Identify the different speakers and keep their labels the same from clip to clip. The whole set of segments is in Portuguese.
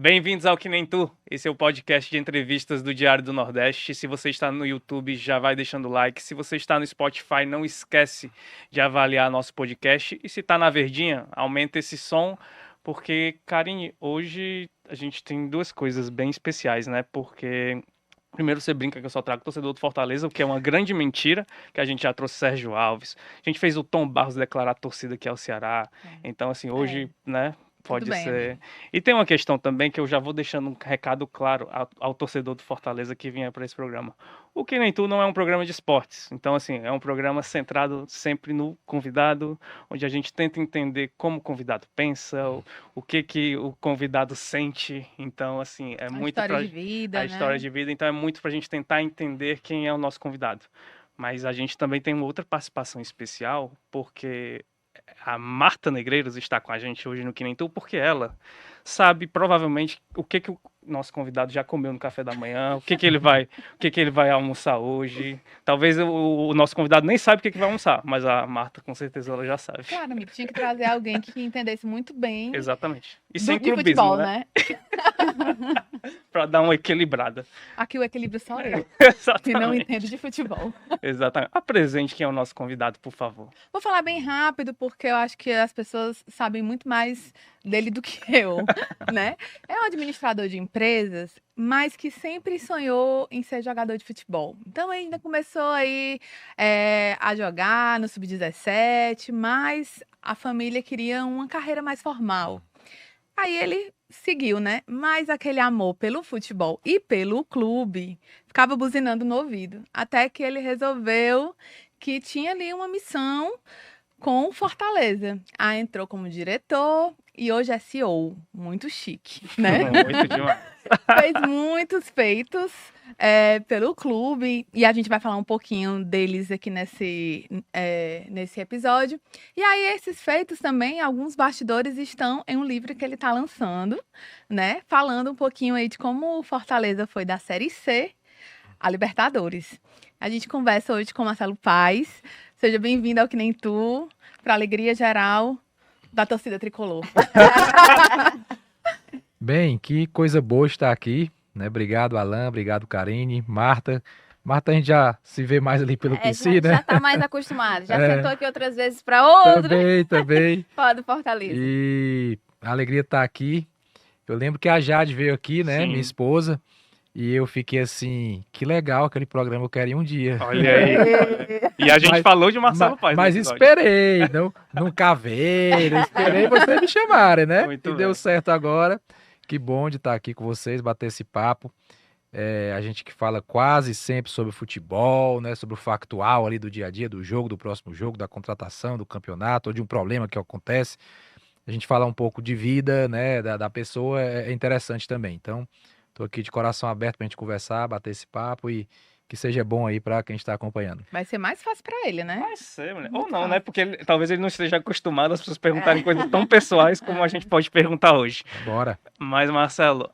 Speaker 1: Bem-vindos ao Que Nem Tu. Esse é o podcast de entrevistas do Diário do Nordeste. Se você está no YouTube, já vai deixando o like. Se você está no Spotify, não esquece de avaliar nosso podcast. E se está na verdinha, aumenta esse som, porque, Karine, hoje a gente tem duas coisas bem especiais, né? Porque primeiro você brinca que eu só trago torcedor do Fortaleza, o que é uma grande mentira, que a gente já trouxe Sérgio Alves. A gente fez o Tom Barros declarar a torcida aqui ao Ceará. Então, assim, hoje, né?
Speaker 2: Tudo
Speaker 1: Pode
Speaker 2: bem,
Speaker 1: ser.
Speaker 2: amigo.
Speaker 1: E tem uma questão também que eu já vou deixando um recado claro ao torcedor do Fortaleza que vinha para esse programa. O Que Nem Tu não é um programa de esportes. Então, assim, é um programa centrado sempre no convidado, onde a gente tenta entender como o convidado pensa, o que o convidado sente. Então, assim, é
Speaker 2: A
Speaker 1: muito
Speaker 2: história
Speaker 1: para
Speaker 2: de vida,
Speaker 1: a história
Speaker 2: né?
Speaker 1: de vida. Então, é muito para a gente tentar entender quem é o nosso convidado. Mas a gente também tem uma outra participação especial, porque a Marta Negreiros está com a gente hoje no Que Nem Tu, porque ela sabe provavelmente o que o nosso convidado já comeu no café da manhã, o que ele vai almoçar hoje. Talvez o nosso convidado nem saiba o que vai almoçar, mas a Marta com certeza ela já sabe.
Speaker 2: Claro, amigo, tinha que trazer alguém que entendesse muito bem
Speaker 1: Exatamente. E sem
Speaker 2: de
Speaker 1: clubismo,
Speaker 2: futebol,
Speaker 1: né?
Speaker 2: né?
Speaker 1: Para dar uma equilibrada.
Speaker 2: Aqui o equilíbrio só eu, que não
Speaker 1: Exatamente.
Speaker 2: entendo de futebol.
Speaker 1: Exatamente. Apresente quem é o nosso convidado, por favor.
Speaker 2: Vou falar bem rápido, porque eu acho que as pessoas sabem muito mais dele do que eu, né? É um administrador de empresas, mas que sempre sonhou em ser jogador de futebol. Então ainda começou aí a jogar no sub-17, mas a família queria uma carreira mais formal. Aí ele seguiu, né? Mas aquele amor pelo futebol e pelo clube ficava buzinando no ouvido. Até que ele resolveu que tinha ali uma missão com o Fortaleza. Aí entrou como diretor e hoje é CEO. Muito chique, né?
Speaker 1: Muito demais.
Speaker 2: Fez muitos feitos pelo clube e a gente vai falar um pouquinho deles aqui nesse episódio. E aí, esses feitos também, alguns bastidores estão em um livro que ele está lançando, né? Falando um pouquinho aí de como o Fortaleza foi da Série C à Libertadores. A gente conversa hoje com Marcelo Paes. Seja bem-vindo ao Que Nem Tu, para alegria geral da torcida tricolor.
Speaker 3: Bem, que coisa boa estar aqui, né? Obrigado, Alan, obrigado, Karine, Marta. Marta, a gente já se vê mais ali pelo PC,
Speaker 4: Já
Speaker 3: né?
Speaker 4: tá mais acostumado. Já
Speaker 3: É.
Speaker 4: sentou aqui outras vezes para outro,
Speaker 3: Também.
Speaker 4: fora do Fortaleza.
Speaker 3: E a alegria estar aqui. Eu lembro que a Jade veio aqui, né?
Speaker 1: Sim.
Speaker 3: Minha esposa. E eu fiquei assim, que legal aquele programa, eu quero ir um dia.
Speaker 1: Olha aí. E a gente falou de Marcelo Paes.
Speaker 3: Mas
Speaker 1: nesse episódio.
Speaker 3: esperei, não caveira, esperei vocês me chamarem, né?
Speaker 1: Muito
Speaker 3: E deu
Speaker 1: bem.
Speaker 3: certo agora. Que bom de estar aqui com vocês, bater esse papo. A gente que fala quase sempre sobre futebol, né? Sobre o factual ali do dia a dia, do jogo, do próximo jogo, da contratação, do campeonato, ou de um problema que acontece. A gente fala um pouco de vida, né? Da pessoa é interessante também. Então, tô aqui de coração aberto pra gente conversar, bater esse papo e que seja bom aí para quem está acompanhando.
Speaker 2: Vai ser mais fácil para ele, né?
Speaker 1: Vai ser, mulher.
Speaker 2: Muito
Speaker 1: Ou não,
Speaker 2: fácil.
Speaker 1: né? Porque talvez ele não esteja acostumado às pessoas perguntarem coisas tão pessoais como a gente pode perguntar hoje.
Speaker 3: Bora.
Speaker 1: Mas, Marcelo,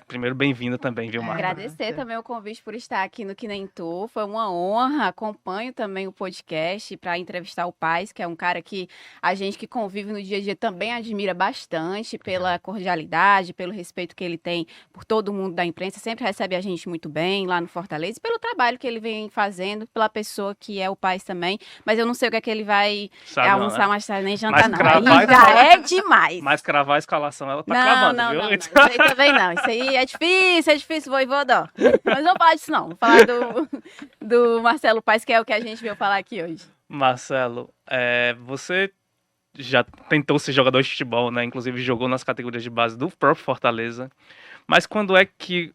Speaker 1: primeiro bem-vindo também, viu, Marta?
Speaker 4: Agradecer também o convite por estar aqui no Que Nem Tu. Foi uma honra. Acompanho também o podcast para entrevistar o Paes, que é um cara que a gente que convive no dia a dia também admira bastante pela cordialidade, pelo respeito que ele tem por todo mundo da imprensa. Sempre recebe a gente muito bem lá no Fortaleza e pelo trabalho que ele vem fazendo, pela pessoa que é o Paes também. Mas eu não sei o que é que ele vai
Speaker 1: Sabe não,
Speaker 4: almoçar
Speaker 1: né?
Speaker 4: mais tarde, nem jantar,
Speaker 1: Mas
Speaker 4: não.
Speaker 1: cravar
Speaker 4: Aí
Speaker 1: e
Speaker 4: já
Speaker 1: falar.
Speaker 4: é demais.
Speaker 1: Mas cravar a escalação, ela tá
Speaker 4: Não,
Speaker 1: cravando,
Speaker 4: não,
Speaker 1: viu?
Speaker 4: não, não. Isso aí também não. Isso aí é difícil, voivodó. Mas não falar disso, não. Vou falar do Marcelo Paes, que é o que a gente veio falar aqui hoje.
Speaker 1: Marcelo, você já tentou ser jogador de futebol, né? Inclusive jogou nas categorias de base do próprio Fortaleza. Mas quando é que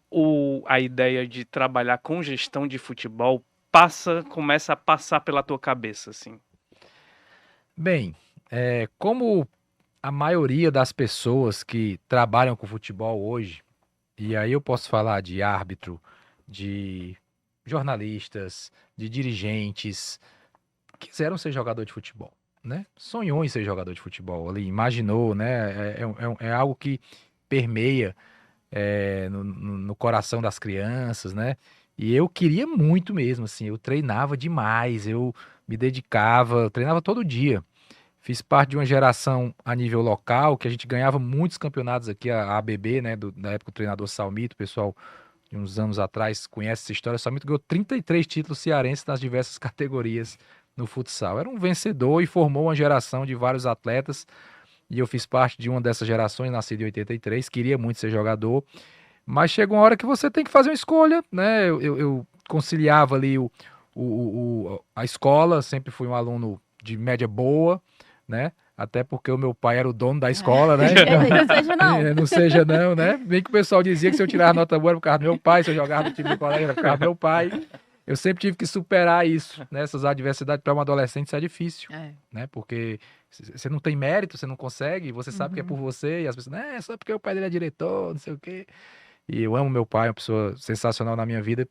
Speaker 1: a ideia de trabalhar com gestão de futebol começa a passar pela tua cabeça, assim?
Speaker 3: Bem, como a maioria das pessoas que trabalham com futebol hoje, e aí eu posso falar de árbitro, de jornalistas, de dirigentes, quiseram ser jogador de futebol, né? Sonhou em ser jogador de futebol, ali, imaginou, né? É algo que permeia no coração das crianças, né? E eu queria muito mesmo, assim, eu treinava demais, eu me dedicava, eu treinava todo dia. Fiz parte de uma geração a nível local, que a gente ganhava muitos campeonatos aqui, a ABB, né, na época o treinador Salmito, o pessoal de uns anos atrás conhece essa história. O Salmito ganhou 33 títulos cearenses nas diversas categorias no futsal. Era um vencedor e formou uma geração de vários atletas, e eu fiz parte de uma dessas gerações, nascido em 83, queria muito ser jogador, mas chega uma hora que você tem que fazer uma escolha, né? Eu conciliava ali a escola, sempre fui um aluno de média boa, né? Até porque o meu pai era o dono da escola, né?
Speaker 4: Não seja não.
Speaker 3: Não seja não, né? Bem que o pessoal dizia que se eu tirava nota boa era por causa do meu pai, se eu jogava no time do colégio era por causa do meu pai. Eu sempre tive que superar isso, né? Essas adversidades para um adolescente isso é difícil, né? Porque você não tem mérito, você não consegue, você sabe que é por você, e as pessoas, é só porque o pai dele é diretor, não sei o quê. E eu amo meu pai, uma pessoa sensacional na minha vida.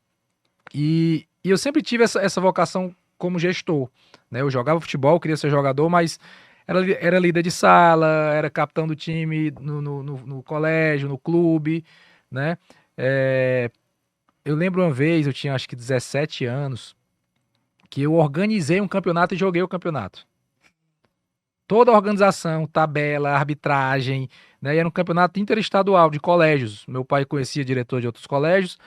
Speaker 3: E eu sempre tive essa vocação como gestor, né? Eu jogava futebol, queria ser jogador, mas era líder de sala, era capitão do time no colégio, no clube, né? Eu lembro uma vez, eu tinha acho que 17 anos, que eu organizei um campeonato e joguei o campeonato. Toda a organização, tabela, arbitragem, né? E era um campeonato interestadual de colégios. Meu pai conhecia diretor de outros colégios,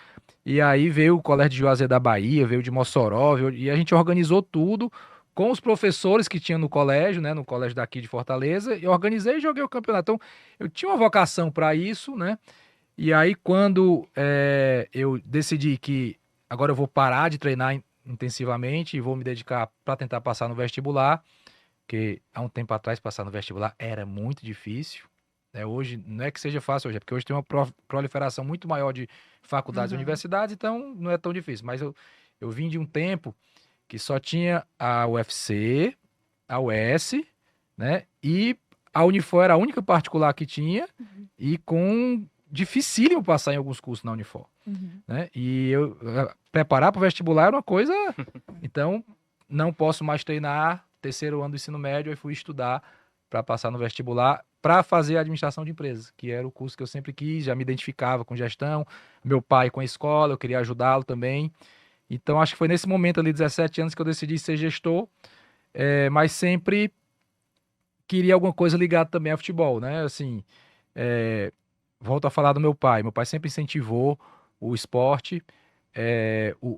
Speaker 3: e aí veio o colégio de Juazeiro da Bahia, veio de Mossoró, e a gente organizou tudo com os professores que tinha no colégio, né? No colégio daqui de Fortaleza, e organizei e joguei o campeonato. Então, eu tinha uma vocação para isso, né? E aí, quando eu decidi que agora eu vou parar de treinar intensivamente e vou me dedicar para tentar passar no vestibular, porque há um tempo atrás passar no vestibular era muito difícil, né? Hoje não é que seja fácil hoje, é porque hoje tem uma proliferação muito maior de faculdades e universidades, então não é tão difícil. Mas eu vim de um tempo que só tinha a UFC, a UES, né? E a Unifor era a única particular que tinha, e com dificílimo passar em alguns cursos na Unifor, né? E eu preparar para o vestibular era uma coisa, então não posso mais treinar. Terceiro ano do ensino médio, eu fui estudar para passar no vestibular, para fazer administração de empresas, que era o curso que eu sempre quis, já me identificava com gestão, meu pai com a escola, eu queria ajudá-lo também. Então acho que foi nesse momento ali, 17 anos, que eu decidi ser gestor, mas sempre queria alguma coisa ligada também ao futebol, né? Assim, volto a falar do meu pai sempre incentivou o esporte,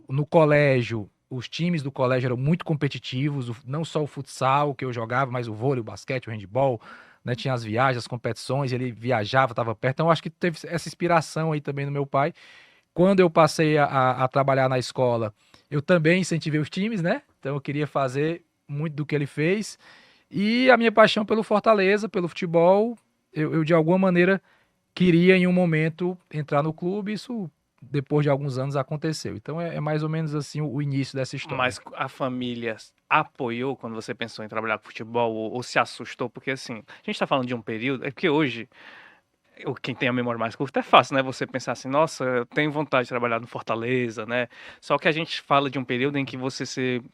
Speaker 3: no colégio, os times do colégio eram muito competitivos, não só o futsal que eu jogava, mas o vôlei, o basquete, o handebol, né? Tinha as viagens, as competições, ele viajava, estava perto. Então, eu acho que teve essa inspiração aí também no meu pai. Quando eu passei a trabalhar na escola, eu também incentivei os times, né? Então, eu queria fazer muito do que ele fez. E a minha paixão pelo Fortaleza, pelo futebol, eu de alguma maneira queria, em um momento, entrar no clube. Isso, depois de alguns anos, aconteceu. Então é mais ou menos assim o início dessa história.
Speaker 1: Mas a família apoiou quando você pensou em trabalhar com futebol ou se assustou? Porque assim, a gente tá falando de um período, é porque hoje, quem tem a memória mais curta é fácil, né? Você pensar assim, nossa, eu tenho vontade de trabalhar no Fortaleza, né? Só que a gente fala de um período em que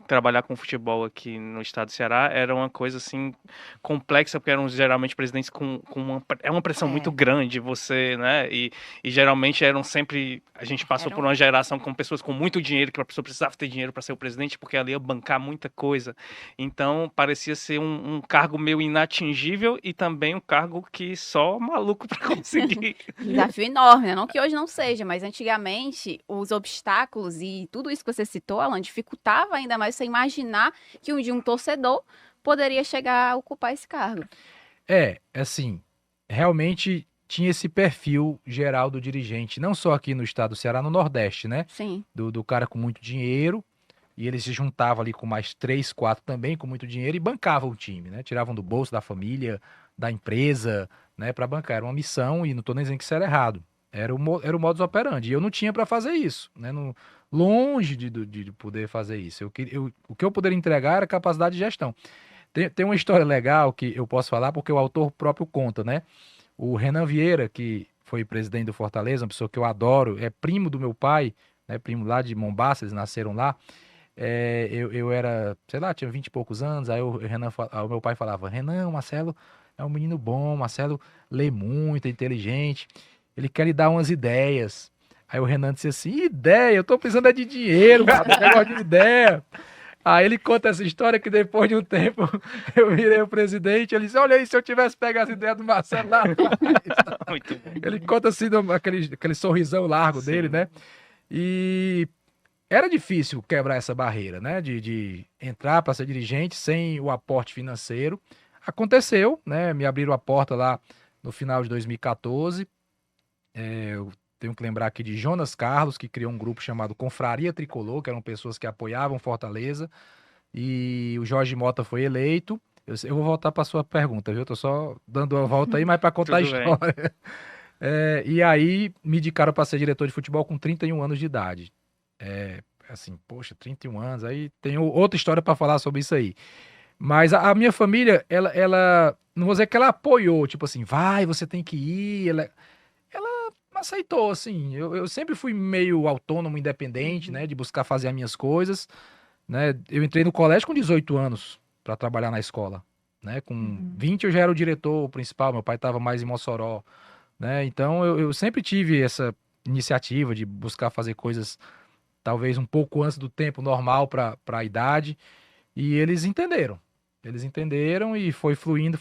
Speaker 1: trabalhar com futebol aqui no estado do Ceará era uma coisa assim complexa, porque eram geralmente presidentes com uma pressão muito grande, você, né? E geralmente eram sempre, a gente passou por uma geração com pessoas com muito dinheiro, que a pessoa precisava ter dinheiro para ser o presidente, porque ela ia bancar muita coisa. Então parecia ser um cargo meio inatingível e também um cargo que só maluco para conseguir.
Speaker 4: Desafio enorme, né? Não que hoje não seja, mas antigamente os obstáculos e tudo isso que você citou, Alan, dificultava ainda mais você imaginar que um dia um torcedor poderia chegar a ocupar esse cargo.
Speaker 3: Assim, realmente tinha esse perfil geral do dirigente, não só aqui no estado do Ceará, no Nordeste, né?
Speaker 4: Sim.
Speaker 3: Do cara com muito dinheiro, e ele se juntava ali com mais 3, 4 também com muito dinheiro e bancavam o time, né? Tiravam do bolso da família, da empresa, né, para bancar. Era uma missão, e não estou nem dizendo que isso era errado. Era o modus operandi. E eu não tinha para fazer isso, né? Longe de poder fazer isso. O que eu poderia entregar era capacidade de gestão. Tem uma história legal que eu posso falar, porque o autor próprio conta, né? O Renan Vieira, que foi presidente do Fortaleza, uma pessoa que eu adoro, é primo do meu pai, né? Primo lá de Mombaça, eles nasceram lá. Eu era, sei lá, tinha 20 e poucos anos, aí o meu pai falava, Renan, o Marcelo é um menino bom, o Marcelo lê muito, é inteligente, ele quer lhe dar umas ideias. Aí o Renan disse assim, ideia? Eu tô precisando de dinheiro, cara, negócio de ideia. Aí ele conta essa história que depois de um tempo eu virei o presidente, ele disse, olha aí, se eu tivesse pegado as ideias do Marcelo lá atrás.
Speaker 1: Muito bom.
Speaker 3: Ele conta assim, aquele sorrisão largo
Speaker 1: Sim.
Speaker 3: dele, né? E era difícil quebrar essa barreira, né? De entrar para ser dirigente sem o aporte financeiro. Aconteceu, né? Me abriram a porta lá no final de 2014. Eu tenho que lembrar aqui de Jonas Carlos, que criou um grupo chamado Confraria Tricolor, que eram pessoas que apoiavam Fortaleza. E o Jorge Mota foi eleito. Eu vou voltar para sua pergunta, viu? Tô só dando uma volta aí, mas para contar a
Speaker 1: Tudo bem.
Speaker 3: história. E aí me indicaram para ser diretor de futebol com 31 anos de idade. Assim, poxa, 31 anos, aí tem outra história para falar sobre isso aí. Mas a minha família, ela, não vou dizer que ela apoiou, tipo assim, vai, você tem que ir. Ela aceitou, assim. Eu sempre fui meio autônomo, independente, né, de buscar fazer as minhas coisas, né. Eu entrei no colégio com 18 anos para trabalhar na escola, né. Com 20 eu já era o diretor principal, meu pai estava mais em Mossoró, né. Então eu sempre tive essa iniciativa de buscar fazer coisas talvez um pouco antes do tempo normal para a idade, e eles entenderam. Eles entenderam e foi fluindo,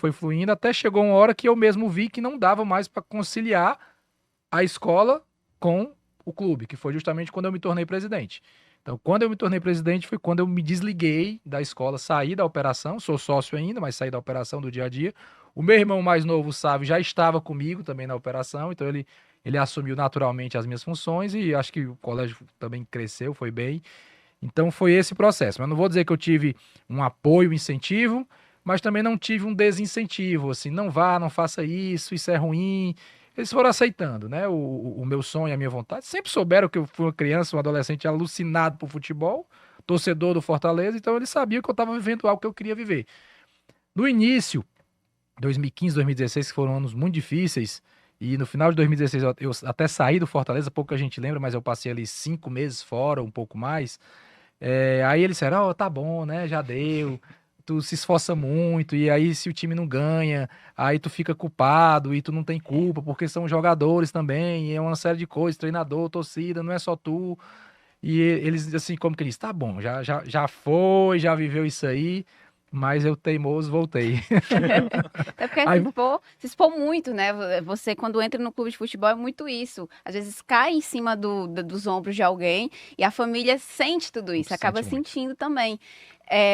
Speaker 3: até chegou uma hora que eu mesmo vi que não dava mais para conciliar a escola com o clube, que foi justamente quando eu me tornei presidente. Então, quando eu me tornei presidente foi quando eu me desliguei da escola, saí da operação, sou sócio ainda, mas saí da operação do dia a dia. O meu irmão mais novo, o Sávio, já estava comigo também na operação, então ele assumiu naturalmente as minhas funções e acho que o colégio também cresceu, foi bem. Então foi esse processo. Mas não vou dizer que eu tive um apoio, um incentivo, mas também não tive um desincentivo, assim, não vá, não faça isso é ruim. Eles foram aceitando, né? O meu sonho, a minha vontade. Sempre souberam que eu fui uma criança, um adolescente alucinado por futebol, torcedor do Fortaleza, então eles sabiam que eu estava vivendo algo que eu queria viver. No início, 2015, 2016, que foram anos muito difíceis, e no final de 2016 eu até saí do Fortaleza, pouca gente lembra, mas eu passei ali 5 meses fora, um pouco mais. Aí eles disseram, tá bom, né, já deu, tu se esforça muito, e aí se o time não ganha, aí tu fica culpado, e tu não tem culpa, porque são jogadores também, e é uma série de coisas, treinador, torcida, não é só tu. E eles, assim, como que eles, tá bom, já foi, já viveu isso aí, mas eu teimoso voltei.
Speaker 4: É porque
Speaker 3: Aí-
Speaker 4: se expor muito, né? Você, quando entra no clube de futebol, é muito isso. Às vezes cai em cima dos ombros de alguém e a família sente tudo isso, acaba
Speaker 3: Sente muito.
Speaker 4: sentindo também.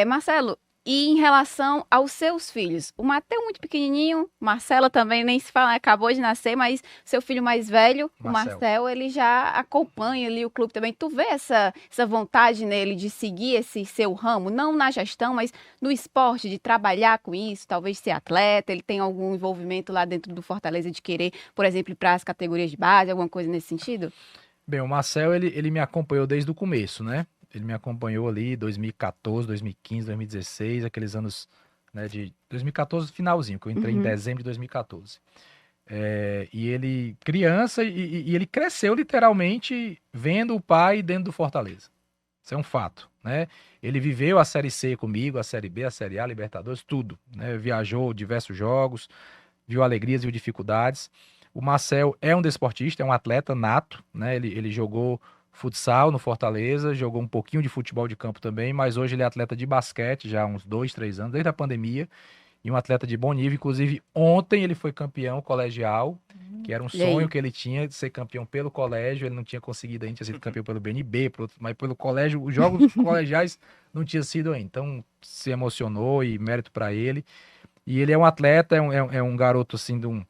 Speaker 4: Marcelo, e em relação aos seus filhos? O Mateus muito pequenininho, Marcela também nem se fala, acabou de nascer, mas seu filho mais velho, o
Speaker 3: Marcel.
Speaker 4: Marcel, ele já acompanha ali o clube também. Tu vê essa vontade nele de seguir esse seu ramo, não na gestão, mas no esporte, de trabalhar com isso, talvez ser atleta, ele tem algum envolvimento lá dentro do Fortaleza de querer, por exemplo, ir para as categorias de base, alguma coisa nesse sentido?
Speaker 3: Bem, o Marcel, ele me acompanhou desde o começo, né? Ele me acompanhou ali 2014, 2015, 2016, aqueles anos, né, de 2014, finalzinho, que eu entrei em dezembro de 2014. E ele, criança, e ele cresceu literalmente vendo o pai dentro do Fortaleza. Isso é um fato, né? Ele viveu a Série C comigo, a Série B, a Série A, Libertadores, tudo, né? Viajou diversos jogos, viu alegrias, viu dificuldades. O Marcel é um desportista, é um atleta nato, né? Ele jogou futsal no Fortaleza, jogou um pouquinho de futebol de campo também, mas hoje ele é atleta de basquete já há uns 2, 3 anos, desde a pandemia, e um atleta de bom nível. Inclusive, ontem ele foi campeão colegial, que era um
Speaker 4: E aí?
Speaker 3: sonho que ele tinha de ser campeão pelo colégio. Ele não tinha conseguido ainda, tinha sido campeão pelo BNB, mas pelo colégio, os jogos colegiais não tinha sido ainda. Então, se emocionou e mérito para ele. E ele é um atleta, é um garoto assim de um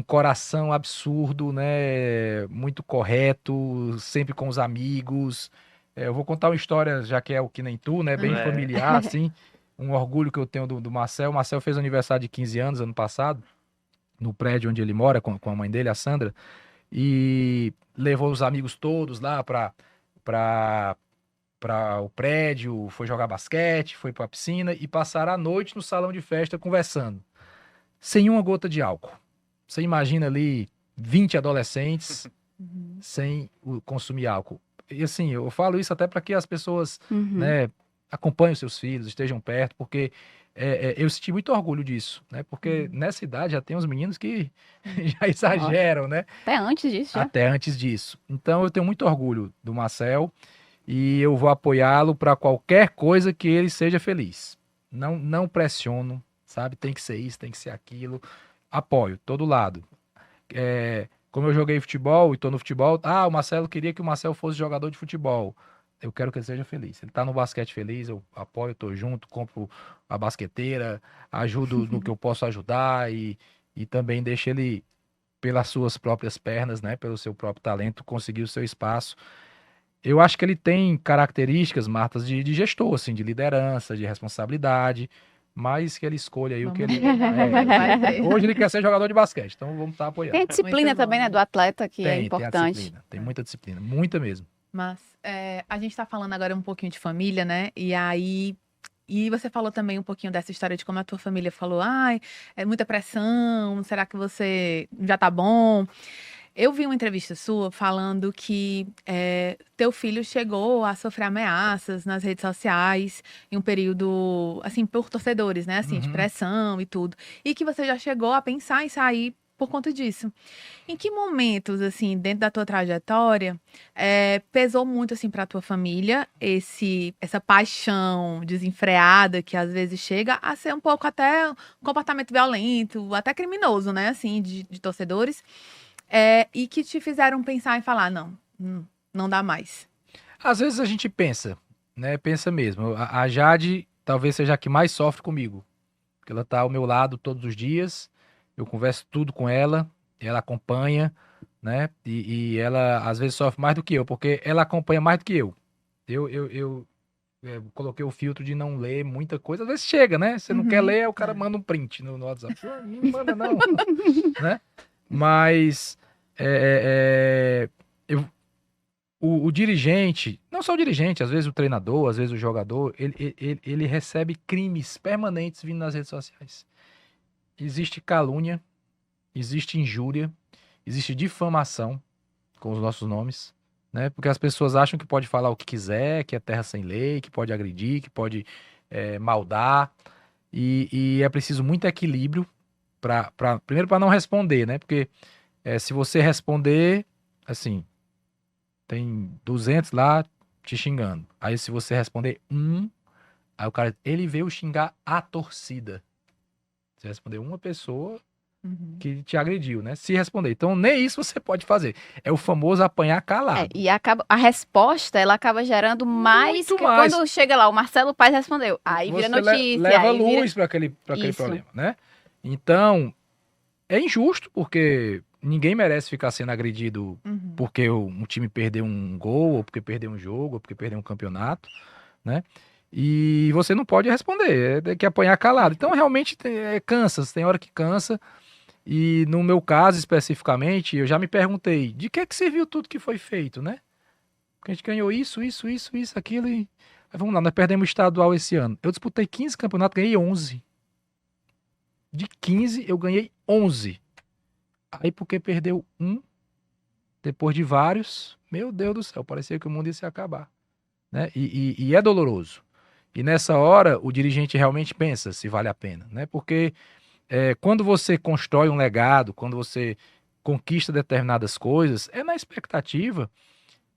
Speaker 3: coração absurdo, né? Muito correto, sempre com os amigos. Eu vou contar uma história, já que é o que nem tu, né? Bem
Speaker 1: É.
Speaker 3: familiar, assim. Um orgulho que eu tenho do Marcel. O Marcel fez aniversário de 15 anos ano passado, no prédio onde ele mora, com a mãe dele, a Sandra, e levou os amigos todos lá para o prédio, foi jogar basquete, foi para a piscina e passaram a noite no salão de festa conversando, sem uma gota de álcool. Você imagina ali 20 adolescentes sem consumir álcool. E assim, eu falo isso até para que as pessoas, né, acompanhem os seus filhos, estejam perto, porque eu senti muito orgulho disso, né? Porque nessa idade já tem uns meninos que já exageram, né?
Speaker 4: Até antes disso já.
Speaker 3: Até antes disso. Então eu tenho muito orgulho do Marcel e eu vou apoiá-lo para qualquer coisa que ele seja feliz. Não pressiono, sabe? Tem que ser isso, tem que ser aquilo. Apoio, todo lado. Como eu joguei futebol e tô no futebol, o Marcelo queria que o Marcelo fosse jogador de futebol. Eu quero que ele seja feliz. Ele tá no basquete feliz, eu apoio, tô junto, compro a basqueteira, ajudo no que eu posso ajudar e também deixo ele pelas suas próprias pernas, né, pelo seu próprio talento, conseguir o seu espaço. Eu acho que ele tem características, Martas, de gestor, assim, de liderança, de responsabilidade, mas que ele escolha aí o que
Speaker 2: Vamos
Speaker 3: ele...
Speaker 2: ver, né? Vai ter.
Speaker 3: Hoje ele quer ser jogador de basquete, então vamos estar apoiando.
Speaker 4: Tem a disciplina
Speaker 2: Muito bom.
Speaker 4: também, né, do atleta, que é
Speaker 3: Tem a
Speaker 4: importante.
Speaker 3: disciplina, tem muita disciplina, muita mesmo.
Speaker 2: Mas a gente tá falando agora um pouquinho de família, né? E você falou também um pouquinho dessa história de como a tua família falou, ai, é muita pressão, será que você já tá bom? Eu vi uma entrevista sua falando que teu filho chegou a sofrer ameaças nas redes sociais em um período, assim, por torcedores, né? Assim, de
Speaker 3: Uhum.
Speaker 2: pressão e tudo. E que você já chegou a pensar em sair por conta disso. Em que momentos, assim, dentro da tua trajetória, pesou muito, assim, pra tua família essa paixão desenfreada que às vezes chega a ser um pouco até um comportamento violento, até criminoso, né? Assim, de torcedores. E que te fizeram pensar em falar, não dá mais.
Speaker 3: Às vezes a gente pensa, né? Pensa mesmo. A Jade talvez seja a que mais sofre comigo, porque ela tá ao meu lado todos os dias, eu converso tudo com ela acompanha, né? E ela às vezes sofre mais do que eu, porque ela acompanha mais do que eu. Eu coloquei o filtro de não ler muita coisa, às vezes chega, né? Você não quer
Speaker 2: Uhum.
Speaker 3: ler, o cara manda um print no WhatsApp. Não manda não, né? Mas o dirigente, não só o dirigente, às vezes o treinador, às vezes o jogador, ele recebe crimes permanentes vindo nas redes sociais. Existe calúnia, existe injúria, existe difamação com os nossos nomes, né? Porque as pessoas acham que pode falar o que quiser, que é terra sem lei, que pode agredir, que pode maldar. E é preciso muito equilíbrio primeiro para não responder, né? Porque se você responder, assim, tem 200 lá te xingando. Aí se você responder aí o cara, ele veio xingar a torcida. Você responder uma pessoa
Speaker 2: Uhum.
Speaker 3: que te agrediu, né? Se responder. Então nem isso você pode fazer. É o famoso apanhar calado.
Speaker 4: E a resposta, ela acaba gerando mais
Speaker 3: Muito
Speaker 4: que
Speaker 3: mais.
Speaker 4: quando chega lá, o Marcelo Paes respondeu. Aí vira
Speaker 3: Você
Speaker 4: notícia,
Speaker 3: leva
Speaker 4: aí vira...
Speaker 3: luz para aquele
Speaker 4: Isso.
Speaker 3: problema, né? Então, é injusto, porque ninguém merece ficar sendo agredido
Speaker 2: Uhum.
Speaker 3: porque um time perdeu um gol, ou porque perdeu um jogo, ou porque perdeu um campeonato, né? E você não pode responder, tem que apanhar calado. Então, realmente, cansa, tem hora que cansa. E no meu caso, especificamente, eu já me perguntei, de que serviu tudo que foi feito, né? Porque a gente ganhou isso, aquilo e... Aí, vamos lá, nós perdemos o estadual esse ano. Eu disputei 15 campeonatos, ganhei 11. De 15, eu ganhei 11. Aí, porque perdeu um, depois de vários, meu Deus do céu, parecia que o mundo ia se acabar, né? E é doloroso. E nessa hora, o dirigente realmente pensa se vale a pena, né? Porque quando você constrói um legado, quando você conquista determinadas coisas, é na expectativa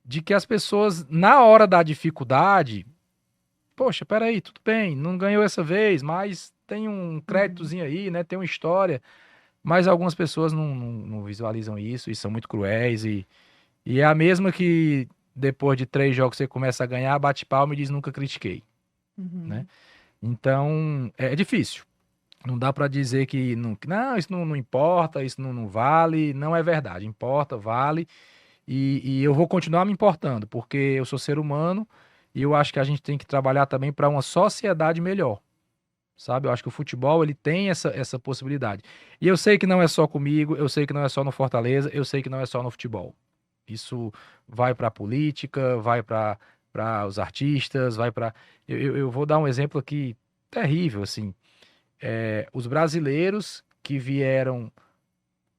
Speaker 3: de que as pessoas, na hora da dificuldade, poxa, peraí, tudo bem, não ganhou essa vez, mas tem um créditozinho aí, né? Tem uma história. Mas algumas pessoas não visualizam isso e são muito cruéis. E é a mesma que depois de 3 jogos você começa a ganhar, bate palma e diz nunca critiquei,
Speaker 2: Uhum.
Speaker 3: né? Então, é difícil. Não dá para dizer que não, isso não importa, isso não vale. Não é verdade. Importa, vale. E eu vou continuar me importando, porque eu sou ser humano e eu acho que a gente tem que trabalhar também para uma sociedade melhor. Sabe? Eu acho que o futebol ele tem essa possibilidade. E eu sei que não é só comigo, eu sei que não é só no Fortaleza, eu sei que não é só no futebol. Isso vai para a política, vai para os artistas, vai para... Eu vou dar um exemplo aqui terrível, assim. Os brasileiros que vieram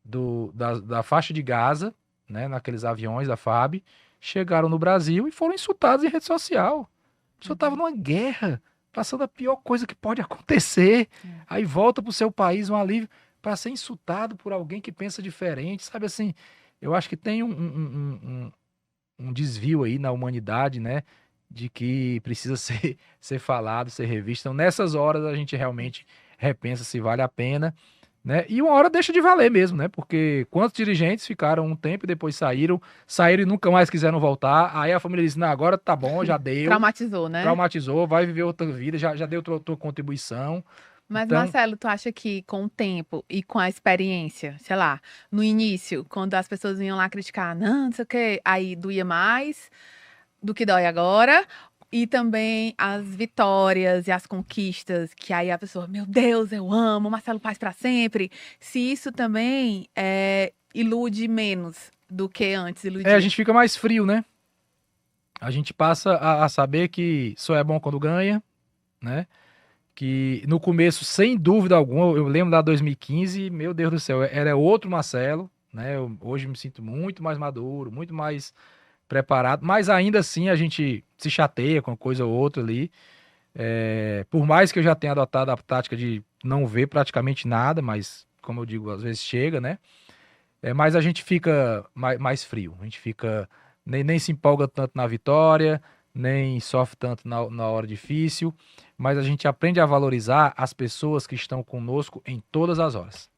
Speaker 3: da faixa de Gaza, né, naqueles aviões da FAB, chegaram no Brasil e foram insultados em rede social. A pessoa estava numa guerra, passando a pior coisa que pode acontecer. Aí volta pro seu país um alívio para ser insultado por alguém que pensa diferente, sabe assim? Eu acho que tem um desvio aí na humanidade, né? de que precisa ser falado, ser revisto. Então, nessas horas, a gente realmente repensa se vale a pena, né? E uma hora deixa de valer mesmo, né? Porque quantos dirigentes ficaram um tempo e depois saíram e nunca mais quiseram voltar. Aí a família disse, não, agora tá bom, já deu.
Speaker 2: Traumatizou, né?
Speaker 3: Traumatizou, vai viver outra vida, já deu tua contribuição.
Speaker 2: Mas,
Speaker 3: Então,
Speaker 2: Marcelo, tu acha que com o tempo e com a experiência, sei lá, no início, quando as pessoas vinham lá criticar, não sei o quê, aí doía mais do que dói agora? E também as vitórias e as conquistas, que aí a pessoa, meu Deus, eu amo Marcelo Paes para sempre. Se isso também ilude menos do que antes iludia.
Speaker 3: a gente fica mais frio, né? A gente passa a saber que só é bom quando ganha, né? Que no começo, sem dúvida alguma, eu lembro da 2015, meu Deus do céu, era outro Marcelo, né? Hoje me sinto muito mais maduro, muito mais preparado, mas ainda assim a gente se chateia com uma coisa ou outra ali. Por mais que eu já tenha adotado a tática de não ver praticamente nada, mas como eu digo, às vezes chega, né? Mas a gente fica mais frio, a gente fica nem se empolga tanto na vitória, nem sofre tanto na hora difícil, mas a gente aprende a valorizar as pessoas que estão conosco em todas as horas.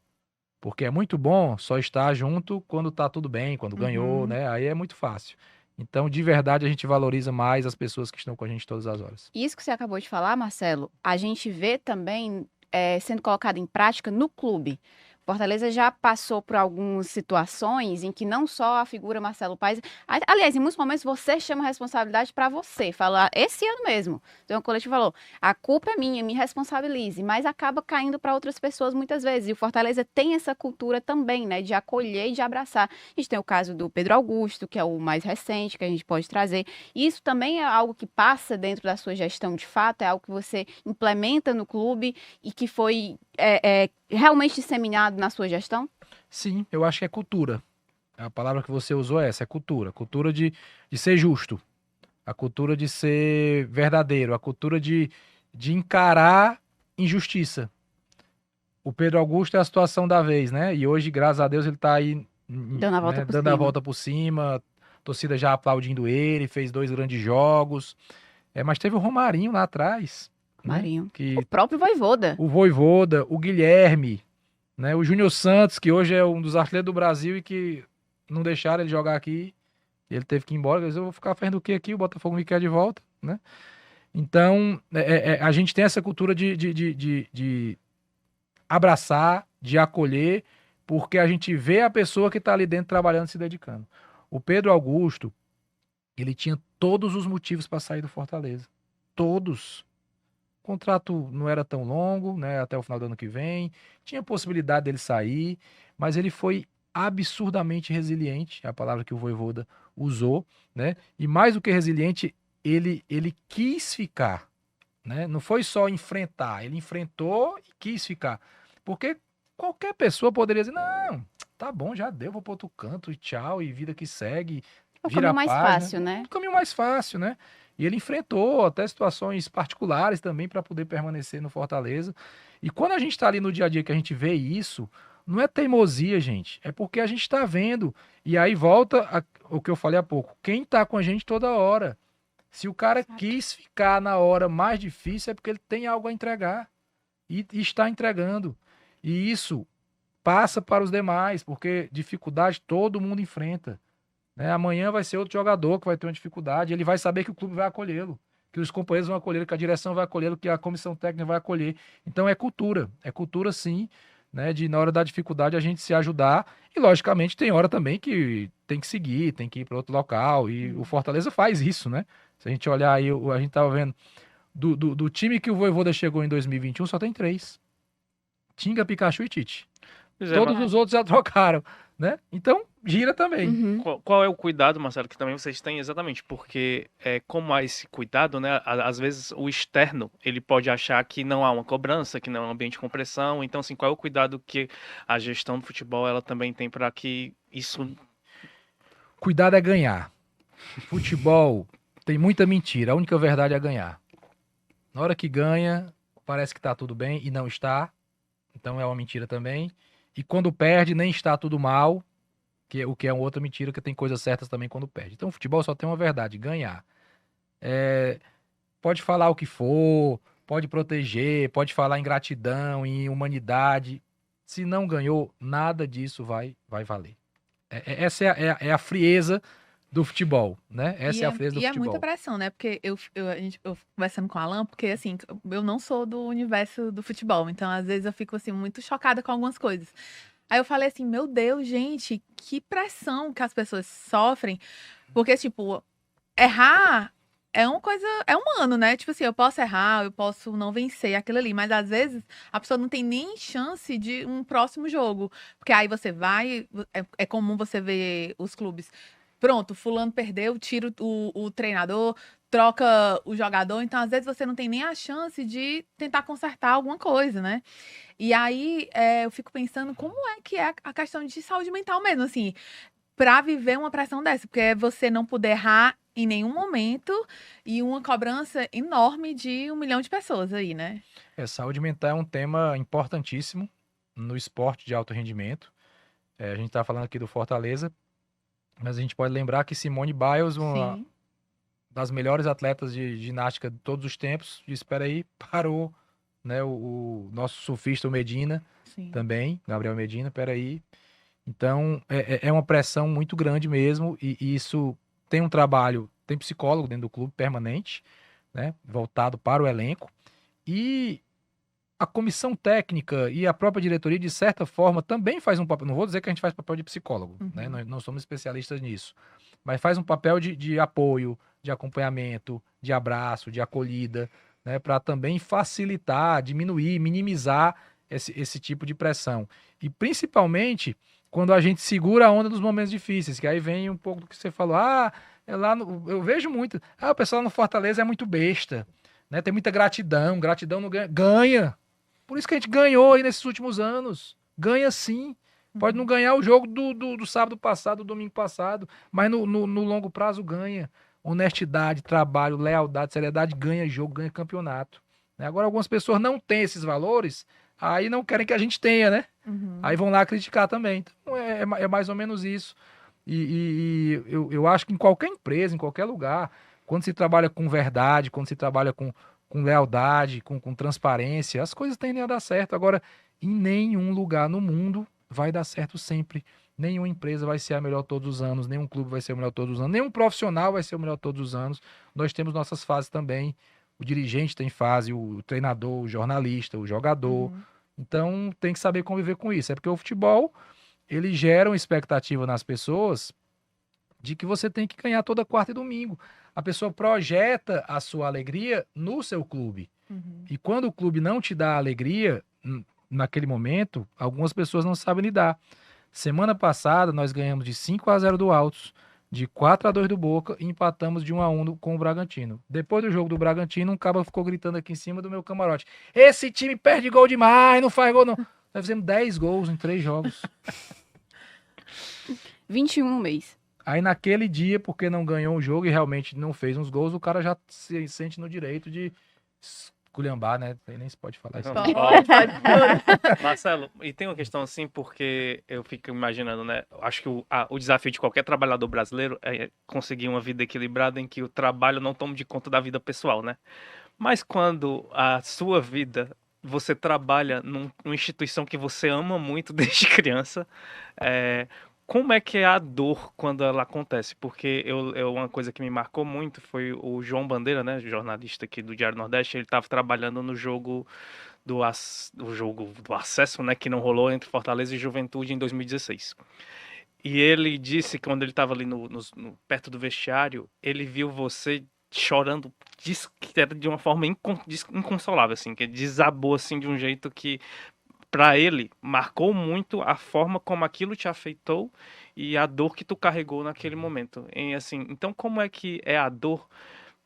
Speaker 3: Porque é muito bom só estar junto quando tá tudo bem, quando ganhou,
Speaker 2: Uhum.
Speaker 3: né? Aí é muito fácil. Então, de verdade, a gente valoriza mais as pessoas que estão com a gente todas as horas.
Speaker 4: Isso que você acabou de falar, Marcelo, a gente vê também sendo colocado em prática no clube. Fortaleza já passou por algumas situações em que não só a figura Marcelo Paes, aliás, em muitos momentos você chama a responsabilidade para você, fala, esse ano mesmo. Então o coletivo falou, a culpa é minha, me responsabilize, mas acaba caindo para outras pessoas muitas vezes. E o Fortaleza tem essa cultura também, né, de acolher e de abraçar. A gente tem o caso do Pedro Augusto, que é o mais recente que a gente pode trazer. E isso também é algo que passa dentro da sua gestão de fato, é algo que você implementa no clube e que foi realmente disseminado na sua gestão?
Speaker 3: Sim, eu acho que é cultura. A palavra que você usou é essa, é cultura. Cultura de ser justo. A cultura de ser verdadeiro. A cultura de encarar injustiça. O Pedro Augusto é a situação da vez, né? E hoje, graças a Deus, ele tá aí,
Speaker 4: Dando a volta
Speaker 3: né,
Speaker 4: por
Speaker 3: dando a
Speaker 4: cima.
Speaker 3: volta por cima. A torcida já aplaudindo ele, fez 2 grandes jogos. Mas teve o Romarinho lá atrás, né?
Speaker 4: Marinho.
Speaker 3: Que
Speaker 4: O próprio Vojvoda.
Speaker 3: o Vojvoda, o Guilherme, né? O Júnior Santos, que hoje é um dos artilheiros do Brasil e que não deixaram ele jogar aqui. Ele teve que ir embora. Eu vou ficar fazendo o que aqui? O Botafogo me quer de volta, né? Então, a gente tem essa cultura de abraçar, de acolher, porque a gente vê a pessoa que está ali dentro trabalhando, se dedicando. O Pedro Augusto, ele tinha todos os motivos para sair do Fortaleza. Todos. O contrato não era tão longo, né, até o final do ano que vem. Tinha possibilidade dele sair, mas ele foi absurdamente resiliente, é a palavra que o Vojvoda usou, né? E mais do que resiliente, ele quis ficar, né? Não foi só enfrentar, ele enfrentou e quis ficar. Porque qualquer pessoa poderia dizer, não, tá bom, já deu, vou para outro canto e tchau, e vida que segue,
Speaker 4: O
Speaker 3: vira a
Speaker 4: caminho mais
Speaker 3: página.
Speaker 4: fácil, né?
Speaker 3: O caminho mais fácil, né? E ele enfrentou até situações particulares também para poder permanecer no Fortaleza. E quando a gente está ali no dia a dia que a gente vê isso, não é teimosia, gente. É porque a gente está vendo. E aí volta o que eu falei há pouco. Quem está com a gente toda hora. Se o cara quis ficar na hora mais difícil, é porque ele tem algo a entregar. E está entregando. E isso passa para os demais, porque dificuldade todo mundo enfrenta. Né? Amanhã vai ser outro jogador que vai ter uma dificuldade, ele vai saber que o clube vai acolhê-lo, que os companheiros vão acolhê-lo, que a direção vai acolhê-lo, que a comissão técnica vai acolher. Então é cultura sim, né? De na hora da dificuldade a gente se ajudar, e logicamente tem hora também que tem que seguir, tem que ir para outro local, e o Fortaleza faz isso, né? Se a gente olhar aí, a gente tava vendo, do time que o Vojvoda chegou em 2021, só tem 3. Tinga, Pikachu e Tite.
Speaker 1: Pois é,
Speaker 3: Todos os outros já trocaram, né? Então, gira também.
Speaker 4: Uhum.
Speaker 1: Qual é o cuidado, Marcelo, que também vocês têm exatamente? Porque como há esse cuidado, né? Às vezes o externo, ele pode achar que não há uma cobrança, que não é um ambiente com pressão. Então, assim, qual é o cuidado que a gestão do futebol ela também tem para que isso...
Speaker 3: Cuidado é ganhar. Futebol tem muita mentira, a única verdade é ganhar. Na hora que ganha, parece que tá tudo bem e não está. Então é uma mentira também. E quando perde, nem está tudo mal, o que é uma outra mentira, que tem coisas certas também quando perde. Então o futebol só tem uma verdade, ganhar. Pode falar o que for, pode proteger, pode falar em gratidão, em humanidade. Se não ganhou, nada disso vai valer. Essa é a frieza do futebol, né? Essa é a frieza do
Speaker 2: e é
Speaker 3: futebol.
Speaker 2: muita pressão, né? Porque eu conversando com o Alan, porque assim, eu não sou do universo do futebol, então às vezes eu fico assim muito chocada com algumas coisas. Aí eu falei assim, meu Deus, gente, que pressão que as pessoas sofrem, porque tipo, errar é uma coisa, é humano, né? Tipo assim, eu posso errar, eu posso não vencer aquilo ali, mas às vezes a pessoa não tem nem chance de um próximo jogo, porque aí você vai, é comum você ver os clubes. Pronto, fulano perdeu, tira o treinador, troca o jogador, então às vezes você não tem nem a chance de tentar consertar alguma coisa, né? E aí eu fico pensando como é que é a questão de saúde mental mesmo, assim, pra viver uma pressão dessa, porque é você não poder errar em nenhum momento e uma cobrança enorme de 1 milhão de pessoas aí, né?
Speaker 3: Saúde mental é um tema importantíssimo no esporte de alto rendimento. A gente está falando aqui do Fortaleza, mas a gente pode lembrar que Simone Biles, uma
Speaker 2: Sim.
Speaker 3: das melhores atletas de ginástica de todos os tempos, disse, espera aí, parou, né? O nosso surfista, o Medina,
Speaker 2: Sim.
Speaker 3: também, Gabriel Medina, peraí. Então, é uma pressão muito grande mesmo, e isso tem um trabalho, tem psicólogo dentro do clube permanente, né? Voltado para o elenco, e a comissão técnica e a própria diretoria, de certa forma, também faz um papel. Não vou dizer que a gente faz papel de psicólogo, né? Nós não somos especialistas nisso. Mas faz um papel de apoio, de acompanhamento, de abraço, de acolhida, né? Para também facilitar, diminuir, minimizar esse tipo de pressão. E principalmente quando a gente segura a onda dos momentos difíceis, que aí vem um pouco do que você falou. Eu vejo muito. O pessoal no Fortaleza é muito besta, né? Tem muita gratidão. Gratidão não ganha. Ganha! Por isso que a gente ganhou aí nesses últimos anos. Ganha sim. Pode não ganhar o jogo do sábado passado, do domingo passado, mas no longo prazo ganha. Honestidade, trabalho, lealdade, seriedade, ganha jogo, ganha campeonato. Né? Agora, algumas pessoas não têm esses valores, aí não querem que a gente tenha, né? Aí vão lá criticar também. Então, é mais ou menos isso. E eu acho que em qualquer empresa, em qualquer lugar, quando se trabalha com verdade, quando se trabalha com lealdade, com transparência, as coisas tendem a dar certo. Agora, em nenhum lugar no mundo vai dar certo sempre. Nenhuma empresa vai ser a melhor todos os anos, nenhum clube vai ser o melhor todos os anos, nenhum profissional vai ser o melhor todos os anos. Nós temos nossas fases também. O dirigente tem fase, o treinador, o jornalista, o jogador. Então, tem que saber conviver com isso. É porque o futebol, ele gera uma expectativa nas pessoas de que você tem que ganhar toda quarta e domingo. A pessoa projeta a sua alegria no seu clube. E quando o clube não te dá alegria, naquele momento, algumas pessoas não sabem lidar. Semana passada, nós ganhamos de 5-0 do Altos, de 4-2 do Boca e empatamos de 1-1 com o Bragantino. Depois do jogo do Bragantino, um cara ficou gritando aqui em cima do meu camarote: esse time perde gol demais, não faz gol não. Nós fizemos 10 gols em 3 jogos.
Speaker 4: 21 no mês.
Speaker 3: Aí naquele dia, porque não ganhou o jogo e realmente não fez uns gols, o cara já se sente no direito de esculhambar, né? Nem se pode falar isso.
Speaker 1: Marcelo, e tem uma questão assim, porque eu fico imaginando, né? Acho que o desafio de qualquer trabalhador brasileiro é conseguir uma vida equilibrada em que o trabalho não tome de conta da vida pessoal, né? Mas quando a sua vida, você trabalha numa instituição que você ama muito desde criança, como é que é a dor quando ela acontece? Porque uma coisa que me marcou muito foi o João Bandeira, né, jornalista aqui do Diário Nordeste. Ele estava trabalhando no jogo do acesso, né, que não rolou entre Fortaleza e Juventude em 2016. E ele disse que quando ele estava ali perto do vestiário, ele viu você chorando, disse que era de uma forma inconsolável, assim, que desabou assim de um jeito que para ele marcou muito a forma como aquilo te afetou e a dor que tu carregou naquele momento. Assim, então como é que é a dor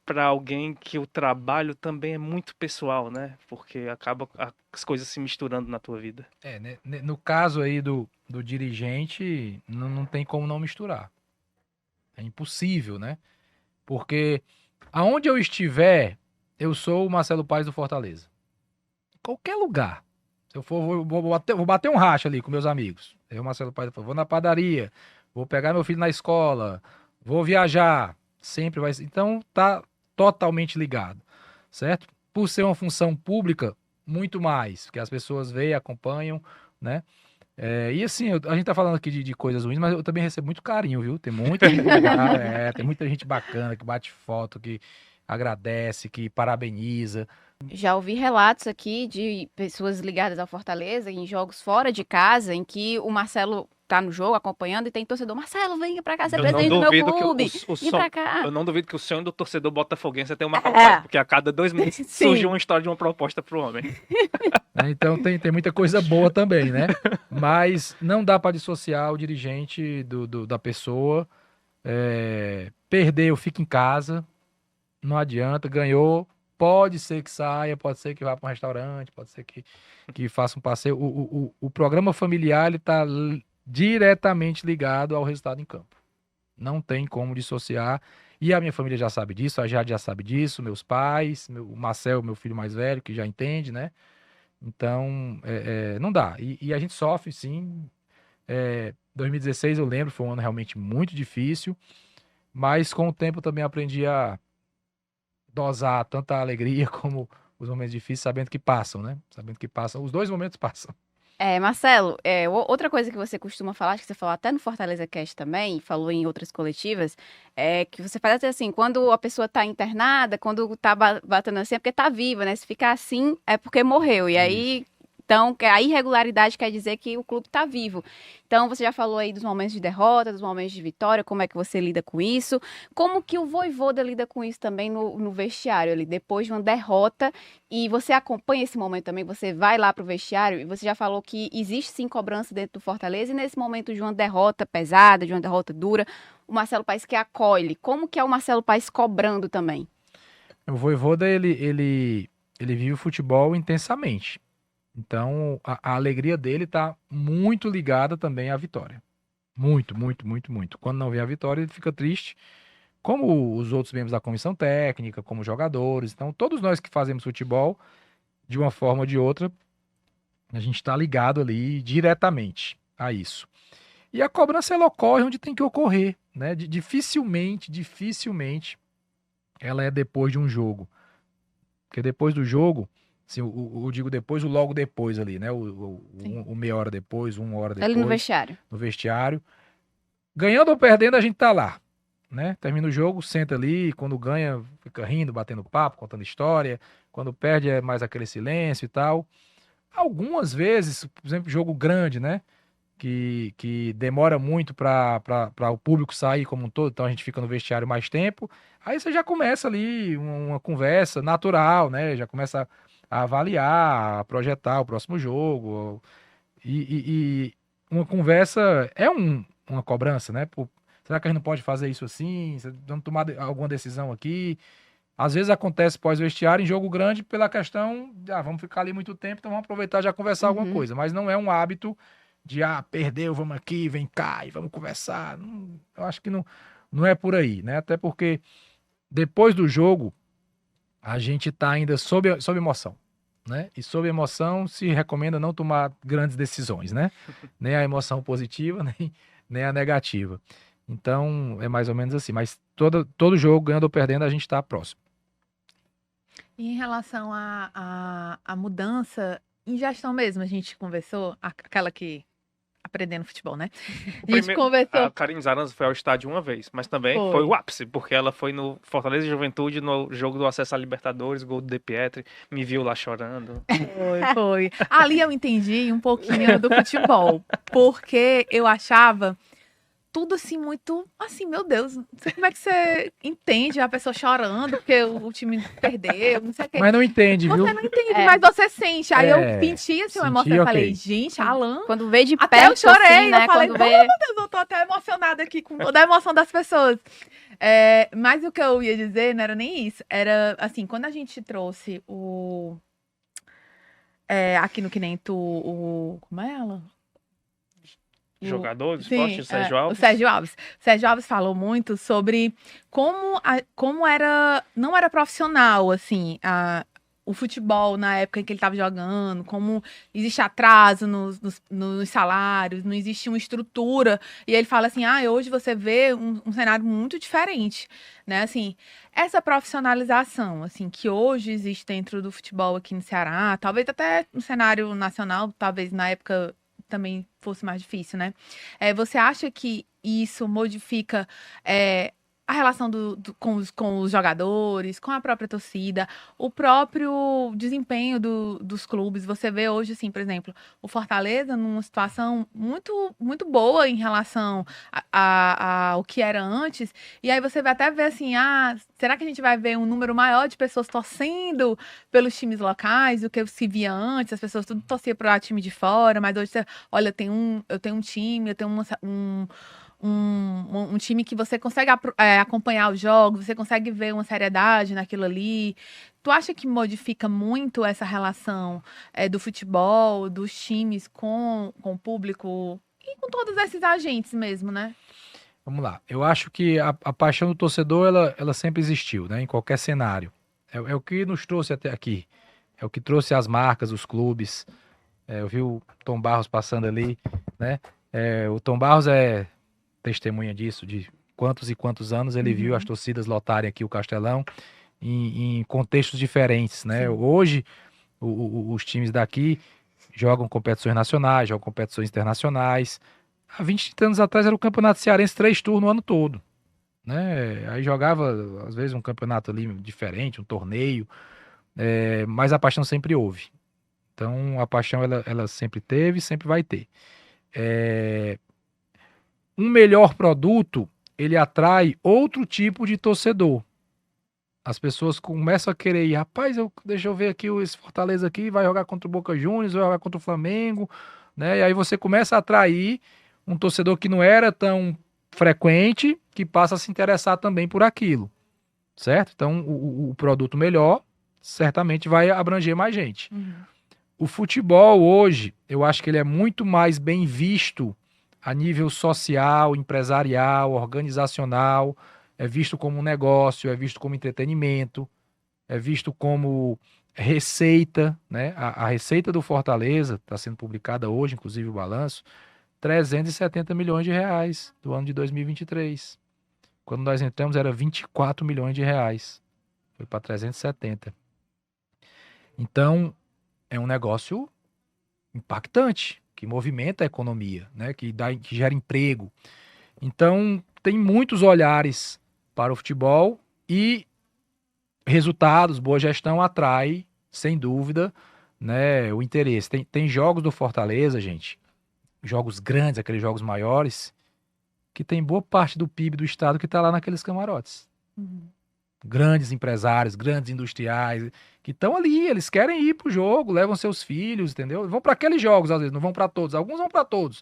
Speaker 1: para alguém que o trabalho também é muito pessoal, né? Porque acaba as coisas se misturando na tua vida.
Speaker 3: Né, no caso aí do dirigente, não tem como não misturar. É impossível, né? Porque aonde eu estiver, eu sou o Marcelo Paes do Fortaleza. Qualquer lugar. Se eu for, vou bater um racha ali com meus amigos. Eu, Marcelo Paes, vou na padaria, vou pegar meu filho na escola, vou viajar. Sempre vai ser. Então, totalmente ligado, certo? Por ser uma função pública, muito mais, porque as pessoas veem, acompanham, né? E assim, a gente tá falando aqui de coisas ruins, mas eu também recebo muito carinho, viu? Tem muita gente legal, tem muita gente bacana que bate foto, que agradece, que parabeniza.
Speaker 4: Já ouvi relatos aqui de pessoas ligadas ao Fortaleza em jogos fora de casa, em que o Marcelo tá no jogo acompanhando e tem torcedor, Marcelo, venha pra cá, ser
Speaker 1: Eu não
Speaker 4: presidente do meu
Speaker 1: duvido que
Speaker 4: clube, vem pra cá.
Speaker 1: eu não duvido que o sonho do torcedor botafoguense é ter uma Copa, porque a cada 2 meses
Speaker 4: Sim.
Speaker 1: surge uma história de uma proposta pro homem.
Speaker 3: Então tem muita coisa boa também, né? Mas não dá para dissociar o dirigente da pessoa. Perdeu, fica em casa, não adianta, ganhou, pode ser que saia, pode ser que vá para um restaurante, pode ser que faça um passeio. O programa familiar, ele tá diretamente ligado ao resultado em campo. Não tem como dissociar. E a minha família já sabe disso, a Jade já sabe disso, meus pais, o Marcel, meu filho mais velho, que já entende, né? Então, não dá. E a gente sofre, sim. 2016, eu lembro, foi um ano realmente muito difícil, mas com o tempo também aprendi a dosar tanto a alegria como os momentos difíceis, sabendo que passam, né? Sabendo que passam, os dois momentos passam.
Speaker 4: Marcelo, outra coisa que você costuma falar, acho que você falou até no Fortaleza Cast também, falou em outras coletivas, é que você faz assim, quando a pessoa tá internada, quando tá batendo assim, é porque tá viva, né? Se ficar assim, é porque morreu. E aí, então, a irregularidade quer dizer que o clube tá vivo. Então, você já falou aí dos momentos de derrota, dos momentos de vitória, como é que você lida com isso? Como que o Vojvoda lida com isso também no vestiário ali, depois de uma derrota? E você acompanha esse momento também, você vai lá pro vestiário e você já falou que existe sim cobrança dentro do Fortaleza e nesse momento de uma derrota pesada, de uma derrota dura, o Marcelo Paes que acolhe. Como que é o Marcelo Paes cobrando também?
Speaker 3: O Vojvoda, ele vive o futebol intensamente. Então, a alegria dele está muito ligada também à vitória. Muito, muito, muito, muito. Quando não vem a vitória, ele fica triste, como os outros membros da comissão técnica, como jogadores. Então, todos nós que fazemos futebol, de uma forma ou de outra, a gente está ligado ali diretamente a isso. E a cobrança, ela ocorre onde tem que ocorrer, né? Dificilmente, ela é depois de um jogo. Porque depois do jogo, assim, eu digo depois, o logo depois ali, né? O meia hora depois, 1 hora depois.
Speaker 4: Ali no vestiário.
Speaker 3: No vestiário. Ganhando ou perdendo, a gente tá lá, né? Termina o jogo, senta ali, quando ganha, fica rindo, batendo papo, contando história. Quando perde, é mais aquele silêncio e tal. Algumas vezes, por exemplo, jogo grande, né? Que demora muito para o público sair como um todo, então a gente fica no vestiário mais tempo. Aí você já começa ali uma conversa natural, né? Já começa a avaliar, a projetar o próximo jogo. E uma conversa é uma cobrança, né? Pô, será que a gente não pode fazer isso assim? Vamos tomar alguma decisão aqui? Às vezes acontece pós-vestiário em jogo grande pela questão de, vamos ficar ali muito tempo, então vamos aproveitar e já conversar alguma coisa. Mas não é um hábito de, perdeu, vamos aqui, vem cá e vamos conversar. Eu acho que não é por aí, né? Até porque depois do jogo, a gente tá ainda sob emoção, né? E sob emoção se recomenda não tomar grandes decisões, né? Nem a emoção positiva, nem a negativa. Então, é mais ou menos assim. Mas todo jogo, ganhando ou perdendo, a gente tá próximo.
Speaker 2: E em relação à mudança em gestão mesmo, a gente conversou, aquela que aprendendo futebol, né? A gente conversou.
Speaker 1: A Karine Zaranza foi ao estádio uma vez, mas também foi o ápice, porque ela foi no Fortaleza e Juventude, no jogo do acesso à Libertadores, gol do De Pietri, me viu lá chorando.
Speaker 2: Foi. Ali eu entendi um pouquinho do futebol, porque eu achava tudo assim, muito assim, meu Deus, não sei como é que você entende a pessoa chorando porque o time perdeu, não sei o quê.
Speaker 3: Mas não entende, viu?
Speaker 2: Você não entende, mas você sente. Aí eu senti assim, uma emoção, eu falei,
Speaker 3: ok.
Speaker 2: gente, Alan...
Speaker 4: Quando vê de perto,
Speaker 2: Até eu chorei,
Speaker 4: assim, né?
Speaker 2: eu falei,
Speaker 4: Quando
Speaker 2: meu
Speaker 4: vê...
Speaker 2: Deus, eu tô até emocionada aqui com toda a emoção das pessoas. Mas o que eu ia dizer não era nem isso, era assim, quando a gente trouxe aqui no Que Nem Tu, como é ela?
Speaker 1: Jogador do esporte, o Sérgio Alves.
Speaker 2: O Sérgio Alves. O Sérgio Alves falou muito sobre como não era profissional, assim, o futebol na época em que ele estava jogando, como existe atraso nos salários, não existe uma estrutura. E ele fala assim, hoje você vê um cenário muito diferente, né? Assim, essa profissionalização, assim, que hoje existe dentro do futebol aqui no Ceará, talvez até no cenário nacional, talvez na época também fosse mais difícil, né? Você acha que isso modifica a relação com os jogadores, com a própria torcida, o próprio desempenho dos clubes? Você vê hoje, assim, por exemplo, o Fortaleza numa situação muito, muito boa em relação ao que era antes, e aí você vai até ver assim, será que a gente vai ver um número maior de pessoas torcendo pelos times locais do que se via antes? As pessoas tudo torciam para time de fora, mas hoje, olha, eu tenho um time, eu tenho um time que você consegue acompanhar os jogos, você consegue ver uma seriedade naquilo ali. Tu acha que modifica muito essa relação do futebol, dos times com o público e com todos esses agentes mesmo, né?
Speaker 3: Vamos lá. Eu acho que a paixão do torcedor, ela sempre existiu, né? Em qualquer cenário. É o que nos trouxe até aqui. É o que trouxe as marcas, os clubes. Eu vi o Tom Barros passando ali, né? O Tom Barros é testemunha disso, de quantos e quantos anos ele viu as torcidas lotarem aqui o Castelão em contextos diferentes, né? Sim. Hoje, os times daqui jogam competições nacionais, jogam competições internacionais. Há 20 anos atrás era o Campeonato Cearense 3 turnos o ano todo, né? Aí jogava, às vezes, um campeonato ali diferente, um torneio, mas a paixão sempre houve. Então, a paixão, ela sempre teve e sempre vai ter. Um melhor produto, ele atrai outro tipo de torcedor. As pessoas começam a querer ir, rapaz, deixa eu ver aqui esse Fortaleza aqui, vai jogar contra o Boca Juniors, vai jogar contra o Flamengo, né? E aí você começa a atrair um torcedor que não era tão frequente, que passa a se interessar também por aquilo, certo? Então, o produto melhor, certamente vai abranger mais gente. O futebol hoje, eu acho que ele é muito mais bem visto a nível social, empresarial, organizacional, é visto como um negócio, é visto como entretenimento, é visto como receita, né? A receita do Fortaleza está sendo publicada hoje, inclusive o balanço, 370 milhões de reais do ano de 2023. Quando nós entramos era 24 milhões de reais, foi para 370. Então, é um negócio impactante, que movimenta a economia, né? Que gera emprego. Então, tem muitos olhares para o futebol e resultados, boa gestão atrai, sem dúvida, né, o interesse. Tem jogos do Fortaleza, gente, jogos grandes, aqueles jogos maiores, que tem boa parte do PIB do estado que está lá naqueles camarotes. Grandes empresários, grandes industriais, que estão ali, eles querem ir pro jogo, levam seus filhos, entendeu? Vão para aqueles jogos, às vezes, não vão para todos. Alguns vão para todos,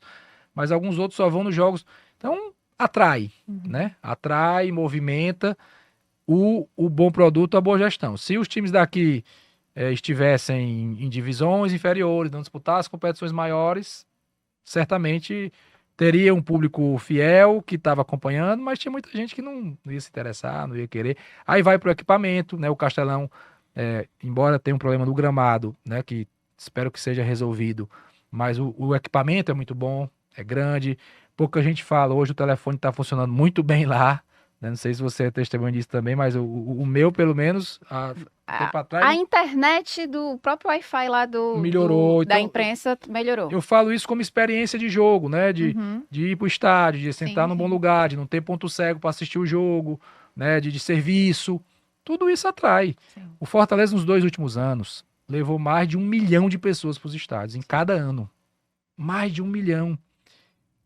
Speaker 3: mas alguns outros só vão nos jogos. Então, atrai, né? Atrai, movimenta o bom produto, a boa gestão. Se os times daqui estivessem em divisões inferiores, não disputassem competições maiores, certamente teria um público fiel que estava acompanhando, mas tinha muita gente que não ia se interessar, não ia querer. Aí vai para o equipamento, né? O Castelão, embora tenha um problema no gramado, né? Que espero que seja resolvido, mas o equipamento é muito bom, é grande. Pouca gente fala, hoje o telefone está funcionando muito bem lá, né? Não sei se você é testemunha disso também, mas o meu, pelo menos, tempo atrás...
Speaker 4: A internet do próprio Wi-Fi lá
Speaker 3: melhorou.
Speaker 4: Da imprensa melhorou.
Speaker 3: Eu falo isso como experiência de jogo, né? De ir pro estádio, de sentar num bom lugar, de não ter ponto cego para assistir o jogo, né? De serviço. Tudo isso atrai. Sim. O Fortaleza, nos 2 últimos anos, levou mais de 1 milhão de pessoas para os estádios, em cada ano. Mais de 1 milhão.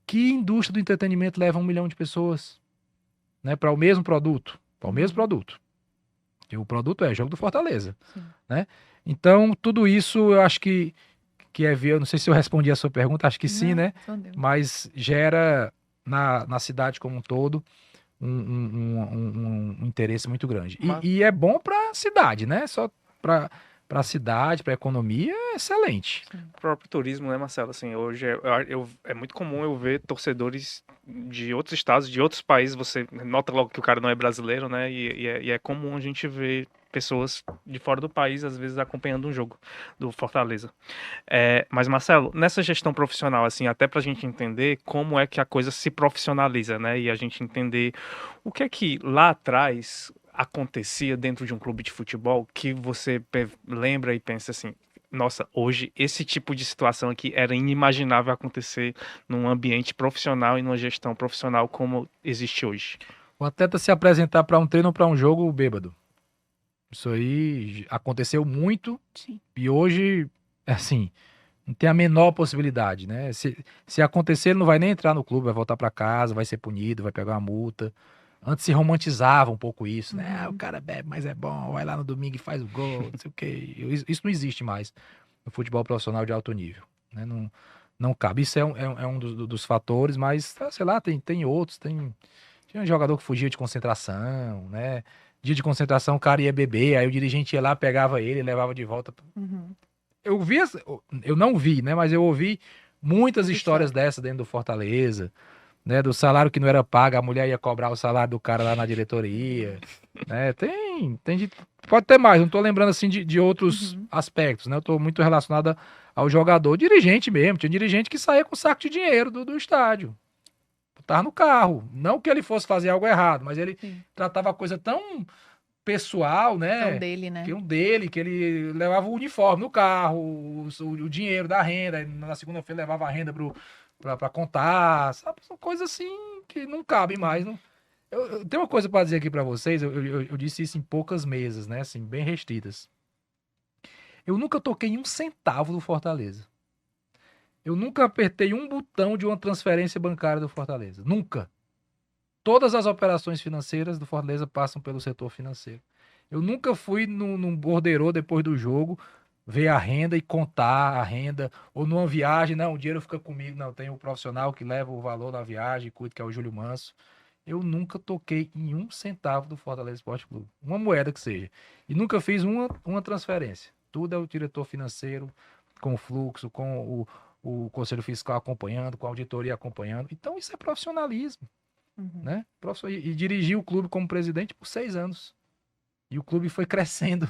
Speaker 3: Que indústria do entretenimento leva 1 milhão de pessoas, né? Para o mesmo produto. Para o mesmo produto. E o produto é jogo do Fortaleza, né? Então, tudo isso eu acho que eu não sei se eu respondi a sua pergunta, acho que sim, né? Mas gera na cidade como um todo um interesse muito grande. E é bom para a cidade, né? Só para para a cidade, para a economia, é excelente.
Speaker 1: O próprio turismo, né, Marcelo? Assim, hoje é muito comum eu ver torcedores de outros estados, de outros países. Você nota logo que o cara não é brasileiro, né? E é comum a gente ver pessoas de fora do país, às vezes, acompanhando um jogo do Fortaleza. Mas, Marcelo, nessa gestão profissional, assim, até pra gente entender como é que a coisa se profissionaliza, né? E a gente entender o que é que lá atrás acontecia dentro de um clube de futebol que você lembra e pensa assim, nossa, hoje esse tipo de situação aqui era inimaginável acontecer num ambiente profissional e numa gestão profissional como existe hoje.
Speaker 3: O atleta se apresentar para um treino ou para um jogo bêbado. Isso aí aconteceu muito.
Speaker 4: Sim.
Speaker 3: E hoje, assim, não tem a menor possibilidade, né? Se acontecer, ele não vai nem entrar no clube, vai voltar para casa, vai ser punido, vai pegar uma multa. Antes se romantizava um pouco isso, né? Ah, o cara bebe, mas é bom, vai lá no domingo e faz o gol, não sei o quê. Isso não existe mais no futebol profissional de alto nível, né? Não cabe. Isso é um dos fatores, mas, sei lá, tem outros. Tinha um jogador que fugia de concentração, né? Dia de concentração, o cara ia beber, aí o dirigente ia lá, pegava ele e levava de volta. Eu não vi, né? Mas eu ouvi muitas histórias dessas dentro do Fortaleza, né? Do salário que não era pago, a mulher ia cobrar o salário do cara lá na diretoria, né? Pode ter mais, não tô lembrando assim de outros aspectos, né? Eu tô muito relacionado ao jogador, dirigente mesmo. Tinha dirigente que saía com saco de dinheiro do estádio. Tava no carro. Não que ele fosse fazer algo errado, mas ele tratava a coisa tão pessoal, né? Que ele levava o uniforme no carro, o dinheiro da renda, na segunda-feira levava a renda pra contar, sabe? São coisas assim que não cabem mais. Eu tenho uma coisa pra dizer aqui pra vocês, eu disse isso em poucas mesas, né? Assim, bem restritas. Eu nunca toquei um centavo do Fortaleza. Eu nunca apertei um botão de uma transferência bancária do Fortaleza. Nunca. Todas as operações financeiras do Fortaleza passam pelo setor financeiro. Eu nunca fui num borderô depois do jogo, ver a renda e contar a renda, ou numa viagem, não, o dinheiro fica comigo, não, tem um profissional que leva o valor da viagem, cuida, que é o Júlio Manso. Eu nunca toquei em um centavo do Fortaleza Esporte Clube, uma moeda que seja. E nunca fiz uma transferência. Tudo é o diretor financeiro, com o fluxo, com o Conselho Fiscal acompanhando, com a auditoria acompanhando. Então isso é profissionalismo. Né? E dirigi o clube como presidente por 6 anos. E o clube foi crescendo,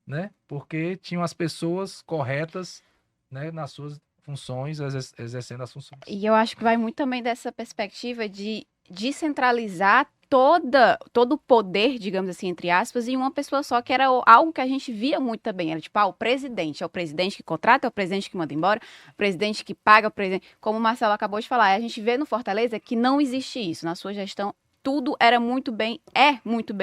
Speaker 3: né? Porque tinham as pessoas corretas, né, nas suas funções, exercendo as funções.
Speaker 4: E eu acho que vai muito também dessa perspectiva de descentralizar todo o poder, digamos assim, entre aspas, em uma pessoa só, que era algo que a gente via muito também. Era tipo, o presidente. É o presidente que contrata, é o presidente que manda embora, o presidente que paga, o presidente... Como o Marcelo acabou de falar, a gente vê no Fortaleza que não existe isso. Na sua gestão, tudo é muito bem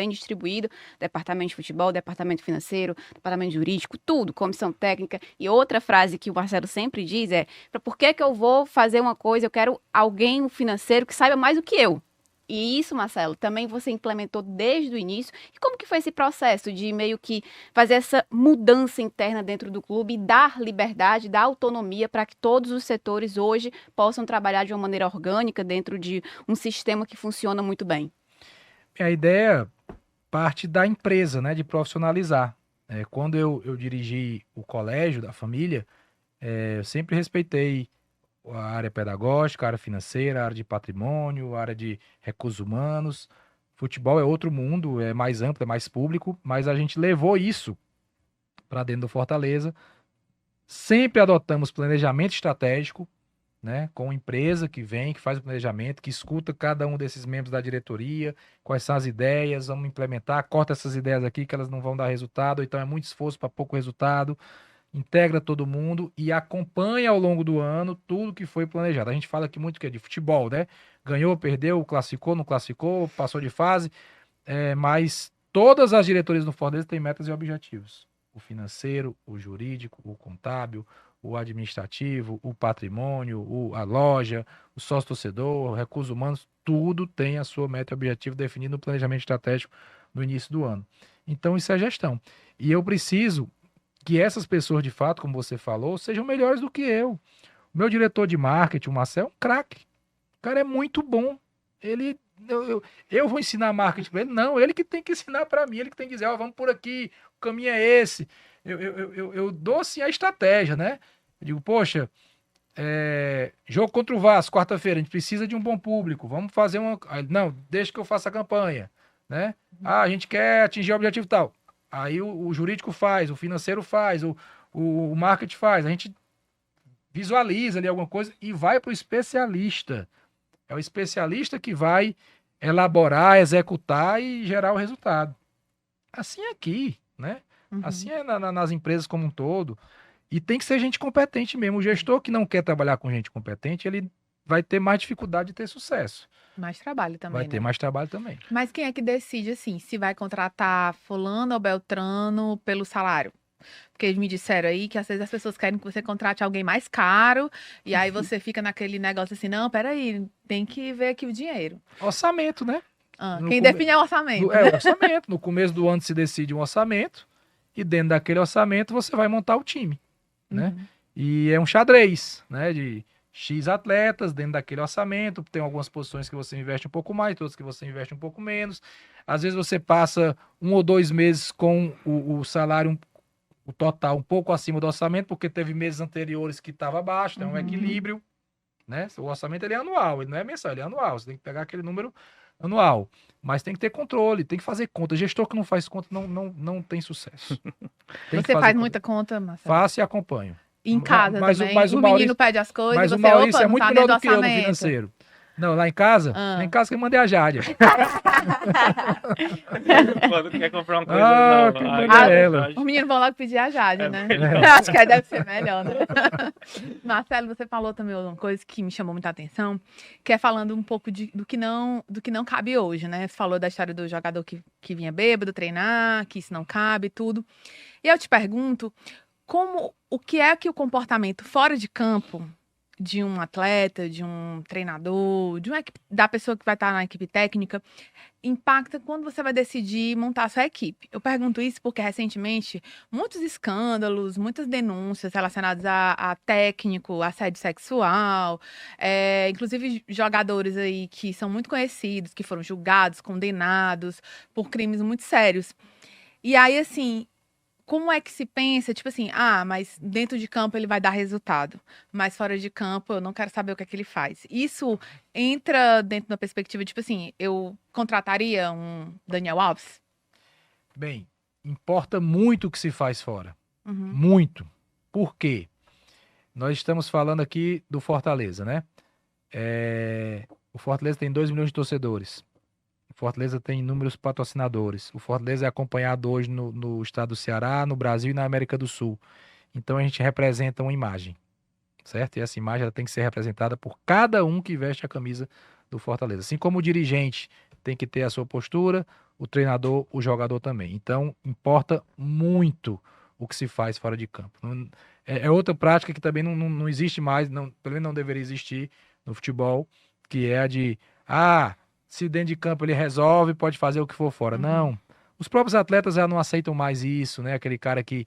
Speaker 4: distribuído. Departamento de futebol, departamento financeiro, departamento jurídico, tudo, comissão técnica. E outra frase que o Marcelo sempre diz é, por que eu vou fazer uma coisa, eu quero alguém, um financeiro, que saiba mais do que eu. E isso, Marcelo, também você implementou desde o início. E como que foi esse processo de meio que fazer essa mudança interna dentro do clube e dar liberdade, dar autonomia para que todos os setores hoje possam trabalhar de uma maneira orgânica dentro de um sistema que funciona muito bem?
Speaker 3: A ideia parte da empresa, né, de profissionalizar. Quando eu dirigi o colégio da família, eu sempre respeitei a área pedagógica, a área financeira, a área de patrimônio, a área de recursos humanos. Futebol é outro mundo, é mais amplo, é mais público, mas a gente levou isso para dentro do Fortaleza. Sempre adotamos planejamento estratégico, né, com a empresa que vem, que faz o planejamento, que escuta cada um desses membros da diretoria, quais são as ideias, vamos implementar, corta essas ideias aqui que elas não vão dar resultado, ou então é muito esforço para pouco resultado. Integra todo mundo e acompanha ao longo do ano tudo que foi planejado. A gente fala aqui muito que é de futebol, né? Ganhou, perdeu, classificou, não classificou, passou de fase, mas todas as diretorias do Fortaleza têm metas e objetivos. O financeiro, o jurídico, o contábil, o administrativo, o patrimônio, a loja, o sócio-torcedor, recursos humanos, tudo tem a sua meta e objetivo definido no planejamento estratégico no início do ano. Então isso é gestão. E eu preciso que essas pessoas, de fato, como você falou, sejam melhores do que eu. O meu diretor de marketing, o Marcel, é um craque. O cara é muito bom. Ele eu vou ensinar marketing para ele. Não, ele que tem que ensinar para mim, ele que tem que dizer, ó, vamos por aqui, o caminho é esse. Eu dou, assim, a estratégia, né? Eu digo, poxa, jogo contra o Vasco, quarta-feira, a gente precisa de um bom público, vamos fazer uma... Não, deixa que eu faça a campanha, né? A gente quer atingir o objetivo tal. Aí o jurídico faz, o financeiro faz, o marketing faz, a gente visualiza ali alguma coisa e vai para o especialista. É o especialista que vai elaborar, executar e gerar o resultado. Assim é aqui, né? Assim é nas empresas como um todo. E tem que ser gente competente mesmo. O gestor que não quer trabalhar com gente competente, ele vai ter mais dificuldade de ter sucesso.
Speaker 2: Mais trabalho também,
Speaker 3: Vai ter mais trabalho também.
Speaker 2: Mas quem é que decide, assim, se vai contratar fulano ou beltrano pelo salário? Porque eles me disseram aí que às vezes as pessoas querem que você contrate alguém mais caro e aí você fica naquele negócio assim, não, peraí, tem que ver aqui o dinheiro.
Speaker 3: Orçamento, né?
Speaker 2: Quem define é o orçamento.
Speaker 3: É o orçamento. No começo do ano se decide um orçamento e dentro daquele orçamento você vai montar o time, né? E é um xadrez, né? De X atletas dentro daquele orçamento. Tem algumas posições que você investe um pouco mais, outras que você investe um pouco menos. Às vezes você passa 1 ou 2 meses com o salário, o total um pouco acima do orçamento, porque teve meses anteriores que estava abaixo, tem um equilíbrio, né? O orçamento ele é anual, ele não é mensal, ele é anual. Você tem que pegar aquele número anual. Mas tem que ter controle, tem que fazer conta. Gestor que não faz conta não tem sucesso.
Speaker 2: Você faz muita conta, Marcelo?
Speaker 3: Faço e acompanho.
Speaker 2: Em casa
Speaker 3: mas
Speaker 2: também?
Speaker 3: Mas
Speaker 2: o menino pede as coisas
Speaker 3: mas
Speaker 2: e
Speaker 3: o
Speaker 2: você,
Speaker 3: Maurício
Speaker 2: opa,
Speaker 3: é muito
Speaker 2: tá
Speaker 3: melhor
Speaker 2: dentro
Speaker 3: do que eu no
Speaker 2: orçamento.
Speaker 3: financeiro. Não, lá em casa que eu mandei a Jádia.
Speaker 1: Quando quer comprar uma coisa
Speaker 3: que
Speaker 1: nova.
Speaker 3: manda ela.
Speaker 2: Os meninos vão logo pedir a Jade, né?
Speaker 1: melhor.
Speaker 2: Acho que aí deve ser melhor, né? Marcelo, você falou também uma coisa que me chamou muita atenção, que é falando um pouco do que não cabe hoje, né? Você falou da história do jogador que vinha bêbado treinar, que isso não cabe, tudo. E eu te pergunto, o que é que o comportamento fora de campo de um atleta, de um treinador, da pessoa que vai estar na equipe técnica, impacta quando você vai decidir montar a sua equipe? Eu pergunto isso porque, recentemente, muitos escândalos, muitas denúncias relacionadas a técnico, assédio sexual, inclusive jogadores aí que são muito conhecidos, que foram julgados, condenados por crimes muito sérios. E aí, assim, como é que se pensa, tipo assim, mas dentro de campo ele vai dar resultado, mas fora de campo eu não quero saber o que é que ele faz. Isso entra dentro da perspectiva, tipo assim, eu contrataria um Daniel Alves?
Speaker 3: Bem, importa muito o que se faz fora.
Speaker 2: Uhum.
Speaker 3: Muito. Por quê? Nós estamos falando aqui do Fortaleza, né? O Fortaleza tem 2 milhões de torcedores. O Fortaleza tem inúmeros patrocinadores. O Fortaleza é acompanhado hoje no estado do Ceará, no Brasil e na América do Sul. Então a gente representa uma imagem, certo? E essa imagem ela tem que ser representada por cada um que veste a camisa do Fortaleza. Assim como o dirigente tem que ter a sua postura, o treinador, o jogador também. Então importa muito o que se faz fora de campo. É outra prática que também não existe mais, pelo menos não deveria existir no futebol, que é a de, se dentro de campo ele resolve, pode fazer o que for fora. Não. Os próprios atletas já não aceitam mais isso, né? Aquele cara que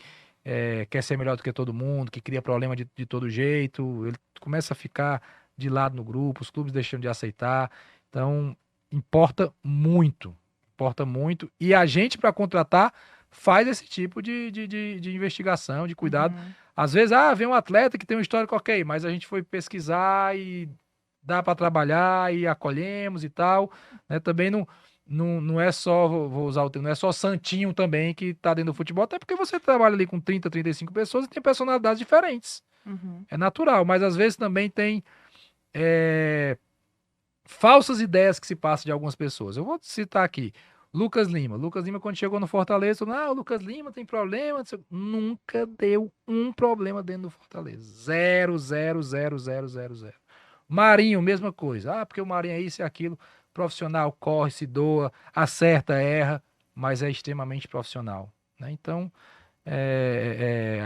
Speaker 3: quer ser melhor do que todo mundo, que cria problema de todo jeito. Ele começa a ficar de lado no grupo, os clubes deixam de aceitar. Então, importa muito. Importa muito. E a gente, para contratar, faz esse tipo de investigação, de cuidado. Às vezes, vem um atleta que tem um histórico ok, mas a gente foi pesquisar e dá para trabalhar e acolhemos e tal, né? Também não é só, vou usar o termo, não é só santinho também que tá dentro do futebol, até porque você trabalha ali com 30, 35 pessoas e tem personalidades diferentes. É natural, mas às vezes também tem falsas ideias que se passam de algumas pessoas. Eu vou citar aqui, Lucas Lima. Lucas Lima, quando chegou no Fortaleza, o Lucas Lima tem problema. Nunca deu um problema dentro do Fortaleza. 0, 0, 0, 0, 0, 0. Marinho, mesma coisa. Porque o Marinho é isso e aquilo. Profissional, corre, se doa, acerta, erra, mas é extremamente profissional, né? Então,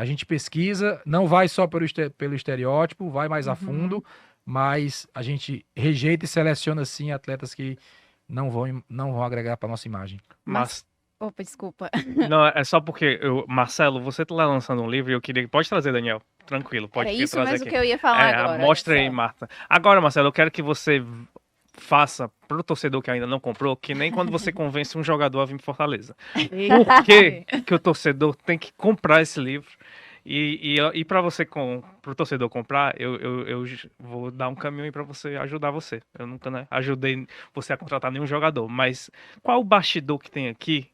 Speaker 3: a gente pesquisa, não vai só pelo estereótipo, vai mais a fundo, mas a gente rejeita e seleciona, sim, atletas que não vão agregar para nossa imagem.
Speaker 1: Mas...
Speaker 4: Opa, desculpa.
Speaker 1: Não, é só porque, Marcelo, você tá lá lançando um livro e eu queria... Pode trazer, Daniel. Tranquilo, pode
Speaker 4: Era isso
Speaker 1: trazer
Speaker 4: mesmo
Speaker 1: aqui.
Speaker 4: que eu ia falar agora.
Speaker 1: Mostra aí, Marta. Agora, Marcelo, eu quero que você faça pro torcedor que ainda não comprou, que nem quando você convence um jogador a vir para Fortaleza. Por que que o torcedor tem que comprar esse livro? E para você, pro torcedor comprar, eu vou dar um caminho aí para você ajudar você. Eu nunca, né, ajudei você a contratar nenhum jogador, mas qual o bastidor que tem aqui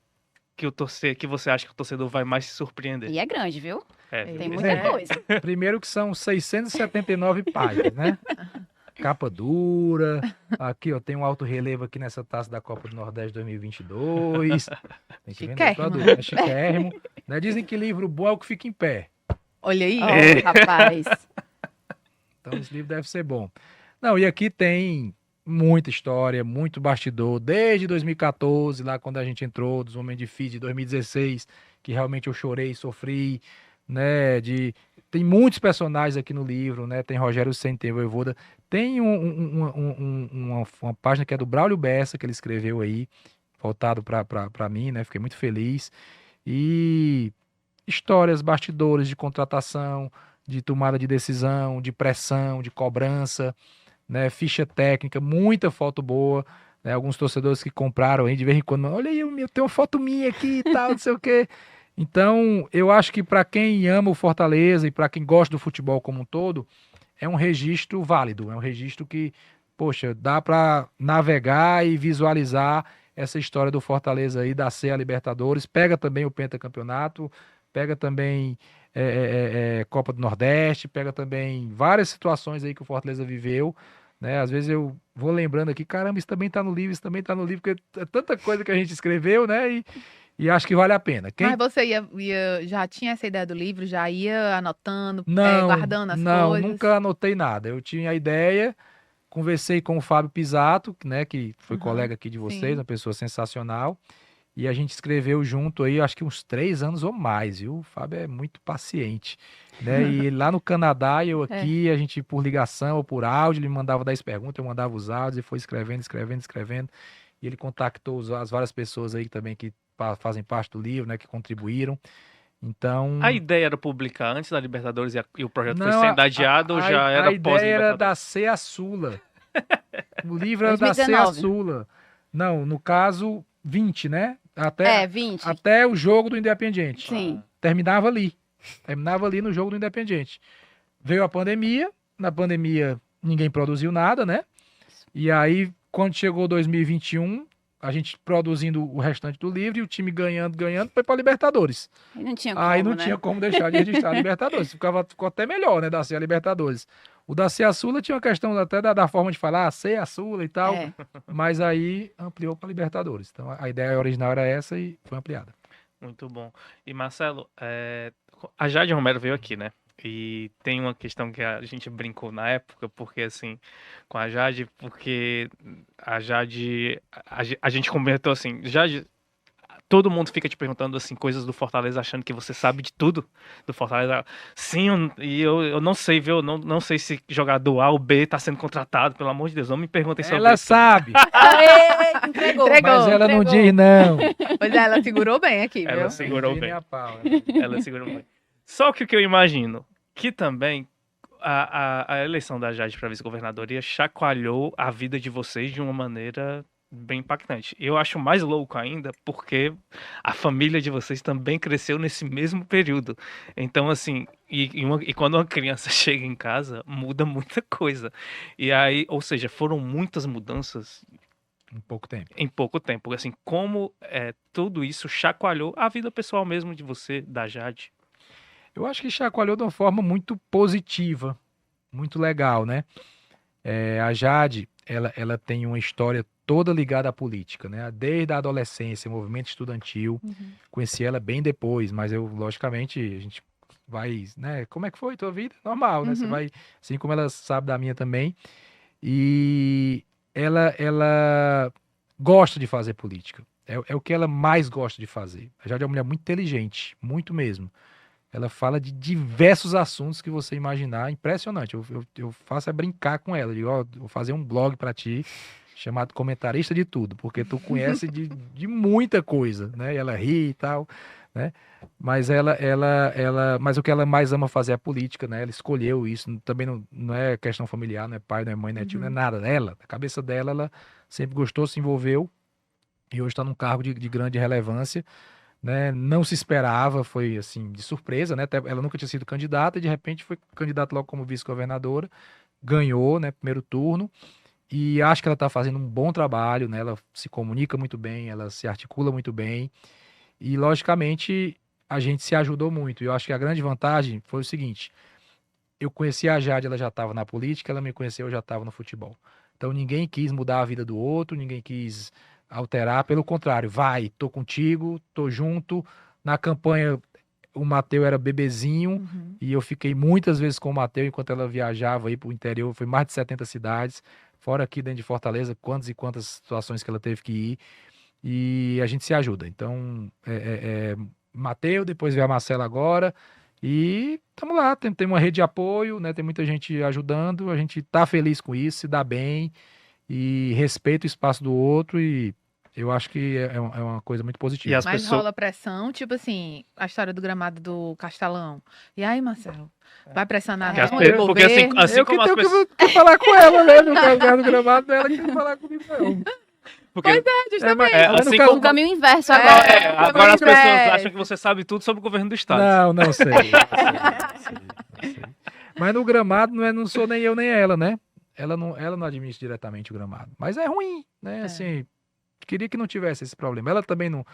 Speaker 1: que você acha que o torcedor vai mais se surpreender?
Speaker 4: E é grande, viu? Tem muita
Speaker 3: É.
Speaker 4: coisa.
Speaker 3: Primeiro que são 679 páginas, né? Capa dura. Aqui, ó, tem um alto relevo aqui nessa taça da Copa do Nordeste 2022. Tem que vender
Speaker 2: Chiquérrimo.
Speaker 3: produto, é chiquérrimo. Né? Dizem que livro bom é o que fica em pé.
Speaker 2: Olha aí.
Speaker 4: Oh, rapaz.
Speaker 3: Então esse livro deve ser bom. Não, e aqui tem muita história, muito bastidor, desde 2014, lá quando a gente entrou, dos momentos difíceis, de 2016, que realmente eu chorei, sofri, né, tem muitos personagens aqui no livro, né, tem Rogério Ceni, tem Vojvoda, tem uma página que é do Braulio Bessa, que ele escreveu aí, voltado para mim, né, fiquei muito feliz, e histórias, bastidores de contratação, de tomada de decisão, de pressão, de cobrança, né, ficha técnica, muita foto boa, né, alguns torcedores que compraram aí de vez em quando, olha aí, eu tenho uma foto minha aqui e tal, não sei o quê. Então, eu acho que para quem ama o Fortaleza e para quem gosta do futebol como um todo, é um registro válido, é um registro que, poxa, dá para navegar e visualizar essa história do Fortaleza aí, da C a Libertadores, pega também o pentacampeonato, pega também Copa do Nordeste, pega também várias situações aí que o Fortaleza viveu, né? Às vezes eu vou lembrando aqui, caramba, isso também tá no livro, isso também tá no livro, porque é tanta coisa que a gente escreveu, né? E acho que vale a pena.
Speaker 2: Mas você já tinha essa ideia do livro, já ia anotando,
Speaker 3: Não,
Speaker 2: guardando as
Speaker 3: não,
Speaker 2: coisas?
Speaker 3: nunca anotei nada. Eu tinha a ideia, conversei com o Fábio Pisato, né, que foi colega aqui de vocês,
Speaker 2: sim.
Speaker 3: uma pessoa sensacional, e a gente escreveu junto aí, acho que uns 3 anos ou mais, viu? O Fábio é muito paciente, né? E ele lá no Canadá, e eu aqui, a gente por ligação ou por áudio, ele me mandava 10 perguntas, eu mandava os áudios, e foi escrevendo, e ele contactou as várias pessoas aí também que fazem parte do livro, né, que contribuíram. Então,
Speaker 1: A ideia era publicar antes da Libertadores e o projeto foi
Speaker 3: não,
Speaker 1: sendo adiado ou já era
Speaker 3: a ideia era
Speaker 1: pós-Libertadores?
Speaker 3: da CEA Sula. O livro era da
Speaker 4: 2019.
Speaker 3: CEA Sula. Não, no caso, 20, né? Até
Speaker 4: 20.
Speaker 3: até o jogo do Independiente.
Speaker 4: Sim.
Speaker 3: Terminava ali. Terminava ali no jogo do Independiente. Veio a pandemia. Na pandemia, ninguém produziu nada, né? E aí, quando chegou 2021, a gente produzindo o restante do livro e o time ganhando, foi para Libertadores.
Speaker 4: Aí não tinha como,
Speaker 3: Aí não
Speaker 4: né?
Speaker 3: tinha como deixar de registrar a Libertadores. Ficou até melhor, né, da CEA Libertadores. O da CEA Sula tinha uma questão até da forma de falar, CEA Sula e tal,
Speaker 4: É.
Speaker 3: mas aí ampliou para Libertadores. Então a ideia original era essa e foi ampliada.
Speaker 1: Muito bom. E Marcelo, a Jade Romero veio aqui, né? E tem uma questão que a gente brincou na época, porque assim, com a Jade, porque a Jade, a gente comentou assim, Jade, todo mundo fica te perguntando assim, coisas do Fortaleza, achando que você sabe de tudo do Fortaleza. Sim, eu não sei, viu? Não sei se jogador A ou B tá sendo contratado, pelo amor de Deus, não me perguntem sobre
Speaker 3: Ela
Speaker 1: isso.
Speaker 3: sabe,
Speaker 4: Aê, entregou.
Speaker 3: mas ela não
Speaker 4: entregou.
Speaker 3: diz não.
Speaker 2: Pois é, ela segurou bem aqui,
Speaker 1: Ela
Speaker 2: viu?
Speaker 1: segurou
Speaker 3: Não diz
Speaker 1: bem.
Speaker 3: nem a pau,
Speaker 1: Ela segurou bem. Só que o que eu imagino, que também a eleição da Jade para vice-governadoria chacoalhou a vida de vocês de uma maneira bem impactante. Eu acho mais louco ainda porque a família de vocês também cresceu nesse mesmo período. Então, assim, e quando uma criança chega em casa, muda muita coisa. E aí, ou seja, foram muitas mudanças
Speaker 3: Um pouco tempo.
Speaker 1: em pouco tempo. Assim, como tudo isso chacoalhou a vida pessoal mesmo de você, da Jade.
Speaker 3: Eu acho que chacoalhou de uma forma muito positiva, muito legal, né? A Jade, ela tem uma história toda ligada à política, né? Desde a adolescência, movimento estudantil. Conheci ela bem depois, mas logicamente, a gente vai, né? Como é que foi a tua vida? Normal, né? Você vai, assim como ela sabe da minha também. E ela gosta de fazer política. É o que ela mais gosta de fazer. A Jade é uma mulher muito inteligente, muito mesmo. Ela fala de diversos assuntos que você imaginar. Impressionante. Eu faço brincar com ela. Eu digo, ó, vou fazer um blog pra ti, chamado Comentarista de Tudo, porque tu conhece de muita coisa, né? E ela ri e tal. né? Mas mas o que ela mais ama fazer é política, né? Ela escolheu isso, também não é questão familiar, não é pai, não é mãe, não é tio, não é nada. Ela, na cabeça dela, ela sempre gostou, se envolveu e hoje está num cargo de grande relevância, né? Não se esperava, foi assim, de surpresa, né? Até ela nunca tinha sido candidata e de repente foi candidata logo como vice-governadora, ganhou, né? Primeiro turno. E acho que ela está fazendo um bom trabalho, né? Ela se comunica muito bem, ela se articula muito bem. E, logicamente, a gente se ajudou muito. E eu acho que a grande vantagem foi o seguinte: eu conheci a Jade, ela já estava na política, ela me conheceu, eu já estava no futebol. Então, ninguém quis mudar a vida do outro, ninguém quis alterar. Pelo contrário, vai, tô contigo, tô junto. Na campanha, o Matheus era bebezinho e eu fiquei muitas vezes com o Matheus enquanto ela viajava aí para o interior. Foi mais de 70 cidades, fora aqui dentro de Fortaleza, quantas e quantas situações que ela teve que ir. E a gente se ajuda. Então, Matheus, depois veio a Marcela agora. E estamos lá, tem uma rede de apoio, né? Tem muita gente ajudando. A gente tá feliz com isso, se dá bem e respeita o espaço do outro. E eu acho que é uma coisa muito
Speaker 1: E
Speaker 3: positiva.
Speaker 1: as
Speaker 2: Mas
Speaker 1: pessoas.
Speaker 2: rola pressão, tipo assim, a história do gramado do Castelão. E aí, Marcelo? Vai pressionar
Speaker 4: Que as
Speaker 2: não,
Speaker 4: pe-
Speaker 2: o
Speaker 1: porque assim,
Speaker 2: governo?
Speaker 1: assim
Speaker 3: eu que
Speaker 1: como as
Speaker 3: tenho
Speaker 1: pessoas.
Speaker 3: que falar com ela, né? No caso do gramado, ela que tem que falar comigo, não.
Speaker 1: Porque,
Speaker 2: Justamente.
Speaker 3: Mas no
Speaker 1: assim
Speaker 3: caso
Speaker 4: O
Speaker 1: como.
Speaker 4: caminho inverso
Speaker 2: É.
Speaker 4: agora.
Speaker 1: Agora as
Speaker 2: Pois
Speaker 1: pessoas
Speaker 2: é.
Speaker 1: acham que você sabe tudo sobre o governo do estado.
Speaker 3: Não sei. Não sei. Mas no gramado não sou nem eu nem ela, né? Ela não administra diretamente o gramado. Mas é ruim, né? Assim, queria que não tivesse esse problema. Ela também não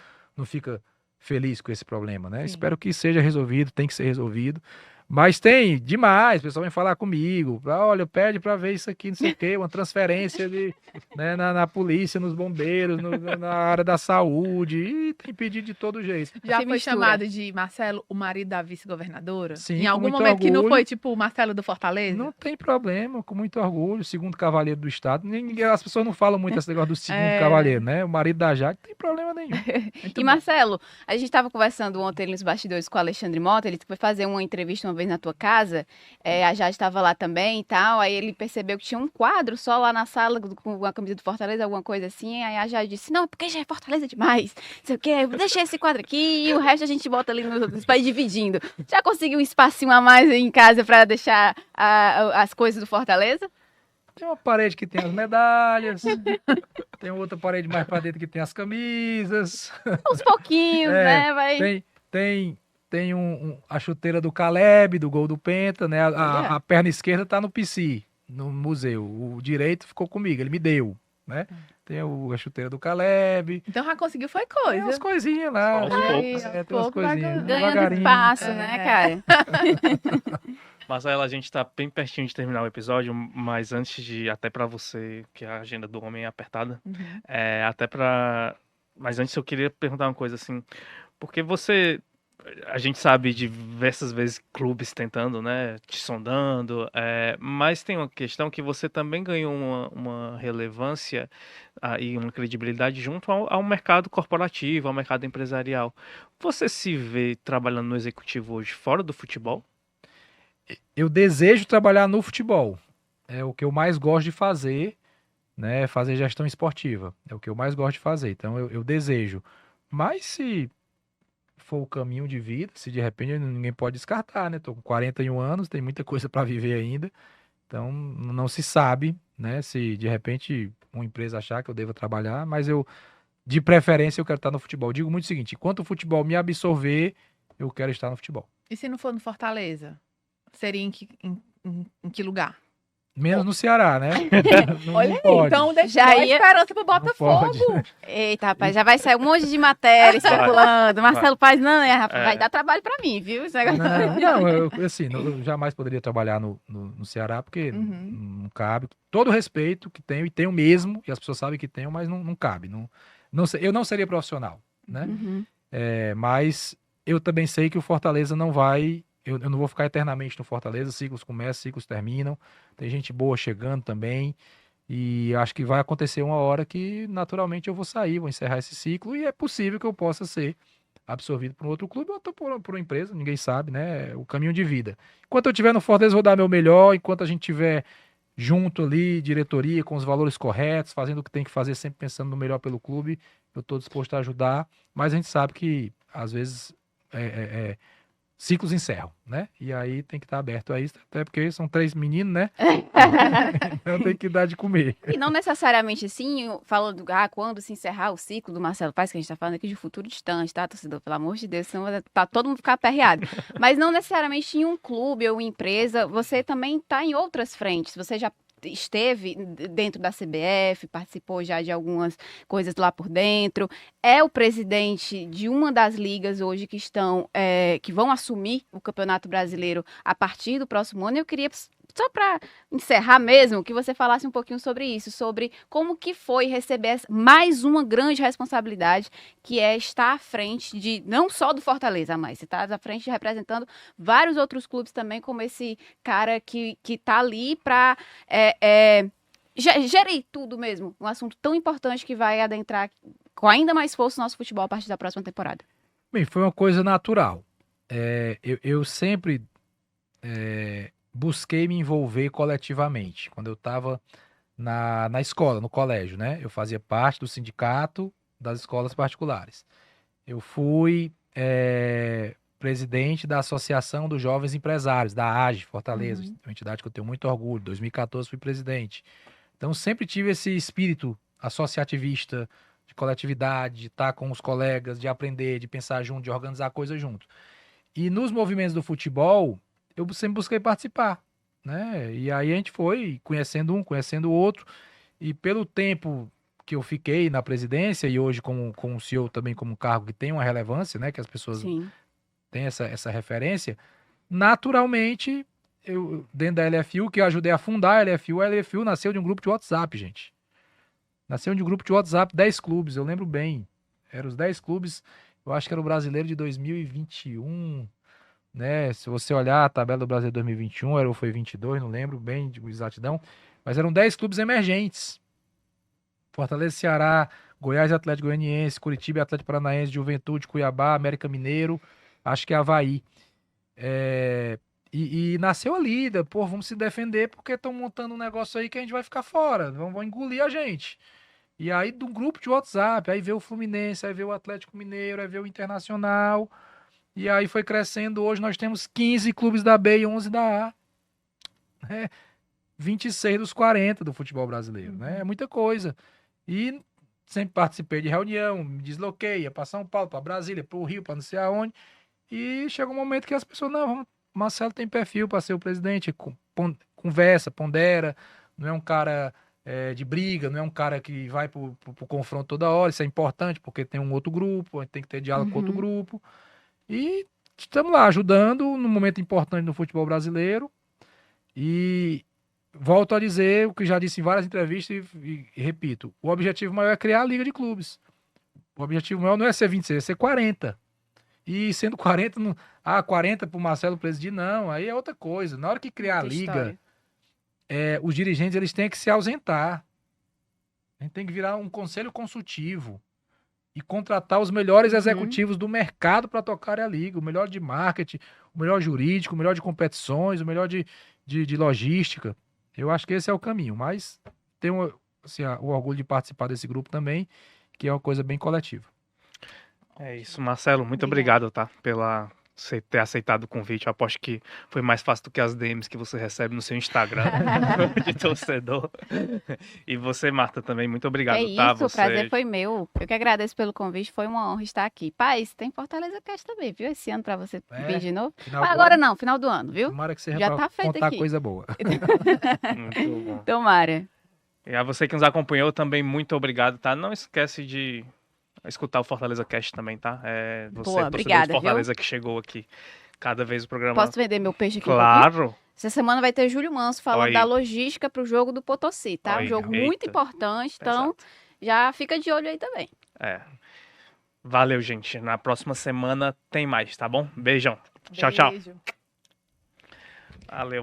Speaker 3: fica feliz com esse problema, né?
Speaker 2: Sim.
Speaker 3: Espero que seja resolvido, tem que ser resolvido. Mas tem demais, o pessoal vem falar comigo, olha, pede para ver isso aqui, não sei o quê, uma transferência né, na polícia, nos bombeiros, na área da saúde, e tem pedido de todo jeito.
Speaker 2: Já
Speaker 4: Se
Speaker 2: foi
Speaker 4: mistura.
Speaker 2: chamado de Marcelo, o marido da vice-governadora?
Speaker 3: Sim,
Speaker 2: Em
Speaker 3: com
Speaker 2: algum
Speaker 3: muito
Speaker 2: momento que não
Speaker 3: orgulho.
Speaker 2: foi, tipo, o Marcelo do Fortaleza?
Speaker 3: Não tem problema, com muito orgulho, segundo cavaleiro do estado. As pessoas não falam muito esse negócio do segundo cavaleiro, né? O marido da Jade não tem problema nenhum.
Speaker 2: Muito
Speaker 4: E
Speaker 2: bom.
Speaker 4: Marcelo, a gente estava conversando ontem nos bastidores com o Alexandre Mota, ele foi fazer uma entrevista uma vez na tua casa, a Jade estava lá também e tal, aí ele percebeu que tinha um quadro só lá na sala com a camisa do Fortaleza, alguma coisa assim, aí a Jade disse, não, porque já é Fortaleza demais, não sei o quê, deixa esse quadro aqui e o resto a gente bota ali nos outros para ir dividindo. Já conseguiu um espacinho a mais aí em casa para deixar as coisas do Fortaleza?
Speaker 3: Tem uma parede que tem as medalhas, tem outra parede mais pra dentro que tem as camisas.
Speaker 4: Aos pouquinhos, né? Vai...
Speaker 3: Tem a chuteira do Caleb, do gol do Penta, né? A perna esquerda tá no PC, no museu. O direito ficou comigo, ele me deu, né? Tem a chuteira do Caleb.
Speaker 2: Então já conseguiu foi
Speaker 3: Tem
Speaker 2: coisa.
Speaker 3: umas coisinhas lá.
Speaker 1: Aos
Speaker 3: né?
Speaker 1: poucos.
Speaker 3: Tem umas
Speaker 2: Pouco vai
Speaker 3: coisinhas.
Speaker 2: ganhando
Speaker 4: Ganhando
Speaker 3: Devagarinho.
Speaker 4: espaço,
Speaker 2: É.
Speaker 4: né, cara?
Speaker 1: Marcela, a gente tá bem pertinho de terminar o episódio, mas antes de, até pra você, que a agenda do homem é apertada,
Speaker 2: Uhum.
Speaker 1: mas antes eu queria perguntar uma coisa assim, porque a gente sabe de diversas vezes clubes tentando, né, te sondando, mas tem uma questão que você também ganhou uma relevância e uma credibilidade junto ao mercado corporativo, ao mercado empresarial. Você se vê trabalhando no executivo hoje fora do futebol?
Speaker 3: Eu desejo trabalhar no futebol. É o que eu mais gosto de fazer, né? Fazer gestão esportiva. É o que eu mais gosto de fazer. Então eu desejo. Mas se for o caminho de vida, se de repente ninguém pode descartar, né? Tô com 41 anos, tem muita coisa para viver ainda. Então não se sabe, né? Se de repente uma empresa achar que eu devo trabalhar, mas de preferência eu quero estar no futebol. Eu digo muito o seguinte, enquanto o futebol me absorver, eu quero estar no futebol.
Speaker 2: E se não for no Fortaleza? Seria em que lugar?
Speaker 3: Menos no Ceará, né? Não
Speaker 2: Olha aí,
Speaker 3: pode.
Speaker 2: então deixa
Speaker 4: Já
Speaker 2: a
Speaker 4: ia-
Speaker 2: esperança pro
Speaker 3: Não pode.
Speaker 2: Botafogo.
Speaker 4: Eita, rapaz, já vai sair um monte de matéria circulando. Marcelo Paz, não, rapaz, vai dar trabalho pra mim, viu? Esse negócio.
Speaker 3: Não, eu jamais poderia trabalhar no Ceará, porque
Speaker 2: Uhum.
Speaker 3: não cabe. Todo o respeito que tenho, e tenho mesmo, e as pessoas sabem que tenho, mas não cabe. Eu não seria profissional, né?
Speaker 4: Uhum.
Speaker 3: Mas eu também sei que o Fortaleza não vai. Eu não vou ficar eternamente no Fortaleza, ciclos começam, ciclos terminam. Tem gente boa chegando também. E acho que vai acontecer uma hora que, naturalmente, eu vou sair, vou encerrar esse ciclo. E é possível que eu possa ser absorvido por um outro clube ou até por uma empresa, ninguém sabe, né? O caminho de vida. Enquanto eu estiver no Fortaleza, eu vou dar meu melhor. Enquanto a gente estiver junto ali, diretoria, com os valores corretos, fazendo o que tem que fazer, sempre pensando no melhor pelo clube, eu estou disposto a ajudar. Mas a gente sabe que, às vezes, ciclos encerram, né? E aí tem que estar aberto a isso, até porque são 3 meninos, né? Então tem que dar de comer.
Speaker 4: E não necessariamente assim, falando quando se encerrar o ciclo do Marcelo Paes, que a gente tá falando aqui de futuro distante, tá, torcedor? Pelo amor de Deus, senão tá todo mundo ficar aperreado. Mas não necessariamente em um clube ou empresa, você também tá em outras frentes. Você já esteve dentro da CBF, participou já de algumas coisas lá por dentro, é o presidente de uma das ligas hoje que vão assumir o Campeonato Brasileiro a partir do próximo ano. Eu queria, só para encerrar mesmo, que você falasse um pouquinho sobre isso, sobre como que foi receber mais uma grande responsabilidade, que é estar à frente de, não só do Fortaleza, mas você está à frente representando vários outros clubes também, como esse cara que está ali para gerir tudo mesmo, um assunto tão importante que vai adentrar com ainda mais força o nosso futebol a partir da próxima temporada.
Speaker 3: Bem, foi uma coisa natural. Eu sempre busquei me envolver coletivamente. Quando eu estava na escola, no colégio, né? Eu fazia parte do sindicato das escolas particulares. Eu fui presidente da Associação dos Jovens Empresários, da AGE, Fortaleza, uma entidade que eu tenho muito orgulho. Em 2014 fui presidente. Então sempre tive esse espírito associativista, de coletividade, de estar com os colegas, de aprender, de pensar junto, de organizar coisas junto. E nos movimentos do futebol, eu sempre busquei participar, né? E aí a gente foi conhecendo um, conhecendo o outro, e pelo tempo que eu fiquei na presidência, e hoje como o CEO também como um cargo que tem uma relevância, né? Que as pessoas têm essa referência, naturalmente, eu dentro da LFU, que eu ajudei a fundar a LFU nasceu de um grupo de WhatsApp, gente. Nasceu de um grupo de WhatsApp, 10 clubes, eu lembro bem. Eram os 10 clubes, eu acho que era o Brasileiro de 2021, né? Se você olhar a tabela do Brasileiro 2021, foi 22, não lembro bem de exatidão, mas eram 10 clubes emergentes. Fortaleza, Ceará, Goiás, Atlético Goianiense, Curitiba, Atlético Paranaense, Juventude, Cuiabá, América Mineiro, acho que é Avaí. E nasceu ali, pô, vamos se defender porque estão montando um negócio aí que a gente vai ficar fora, vão engolir a gente. E aí, de um grupo de WhatsApp, aí veio o Fluminense, aí veio o Atlético Mineiro, aí veio o Internacional, e aí foi crescendo. Hoje nós temos 15 clubes da B e 11 da A. 26 dos 40 do futebol brasileiro, né? É muita coisa. E sempre participei de reunião, me desloquei, ia para São Paulo, para Brasília, para o Rio, para não sei aonde. E chega um momento que as pessoas, não, Marcelo tem perfil para ser o presidente, conversa, pondera, não é um cara de briga, não é um cara que vai pro confronto toda hora. Isso é importante porque tem um outro grupo, a gente tem que ter diálogo com outro grupo. E estamos lá ajudando num momento importante no futebol brasileiro. E volto a dizer o que já disse em várias entrevistas e repito, o objetivo maior é criar a Liga de Clubes. O objetivo maior não é ser 26, é ser 40. E sendo 40, 40 para o Marcelo presidir, não, aí é outra coisa. Na hora que criar a Liga, os dirigentes eles têm que se ausentar. A gente tem que virar um conselho consultivo e contratar os melhores executivos do mercado para tocar a Liga. O melhor de marketing, o melhor jurídico, o melhor de competições, o melhor de logística. Eu acho que esse é o caminho, mas tenho o orgulho de participar desse grupo também, que é uma coisa bem coletiva.
Speaker 1: É isso, Marcelo, muito obrigado, tá? Pela você ter aceitado o convite. Eu aposto que foi mais fácil do que as DMs que você recebe no seu Instagram de torcedor. E você, Marta, também, muito obrigado, tá?
Speaker 4: O prazer foi meu. Eu que agradeço pelo convite, foi uma honra estar aqui. Paes, tem Fortaleza Cast também, viu? Esse ano pra você vir de novo. Agora não, final do ano, viu?
Speaker 3: Tomara que seja
Speaker 4: já tá feito
Speaker 3: contar
Speaker 4: aqui.
Speaker 3: Coisa boa.
Speaker 1: Muito bom.
Speaker 4: Tomara.
Speaker 1: E a você que nos acompanhou também, muito obrigado, tá? Não esquece de escutar o Fortaleza Cast também, tá? Você,
Speaker 4: obrigada,
Speaker 1: do Fortaleza,
Speaker 4: viu?
Speaker 1: Que chegou aqui. Cada vez o programa...
Speaker 4: Posso vender meu peixe aqui?
Speaker 1: Claro!
Speaker 4: Essa semana vai ter Júlio Manso falando da logística pro jogo do Potosí, tá? Um jogo muito importante, então já fica de olho aí também.
Speaker 1: Valeu, gente. Na próxima semana tem mais, tá bom? Beijão. Tchau, tchau. Valeu.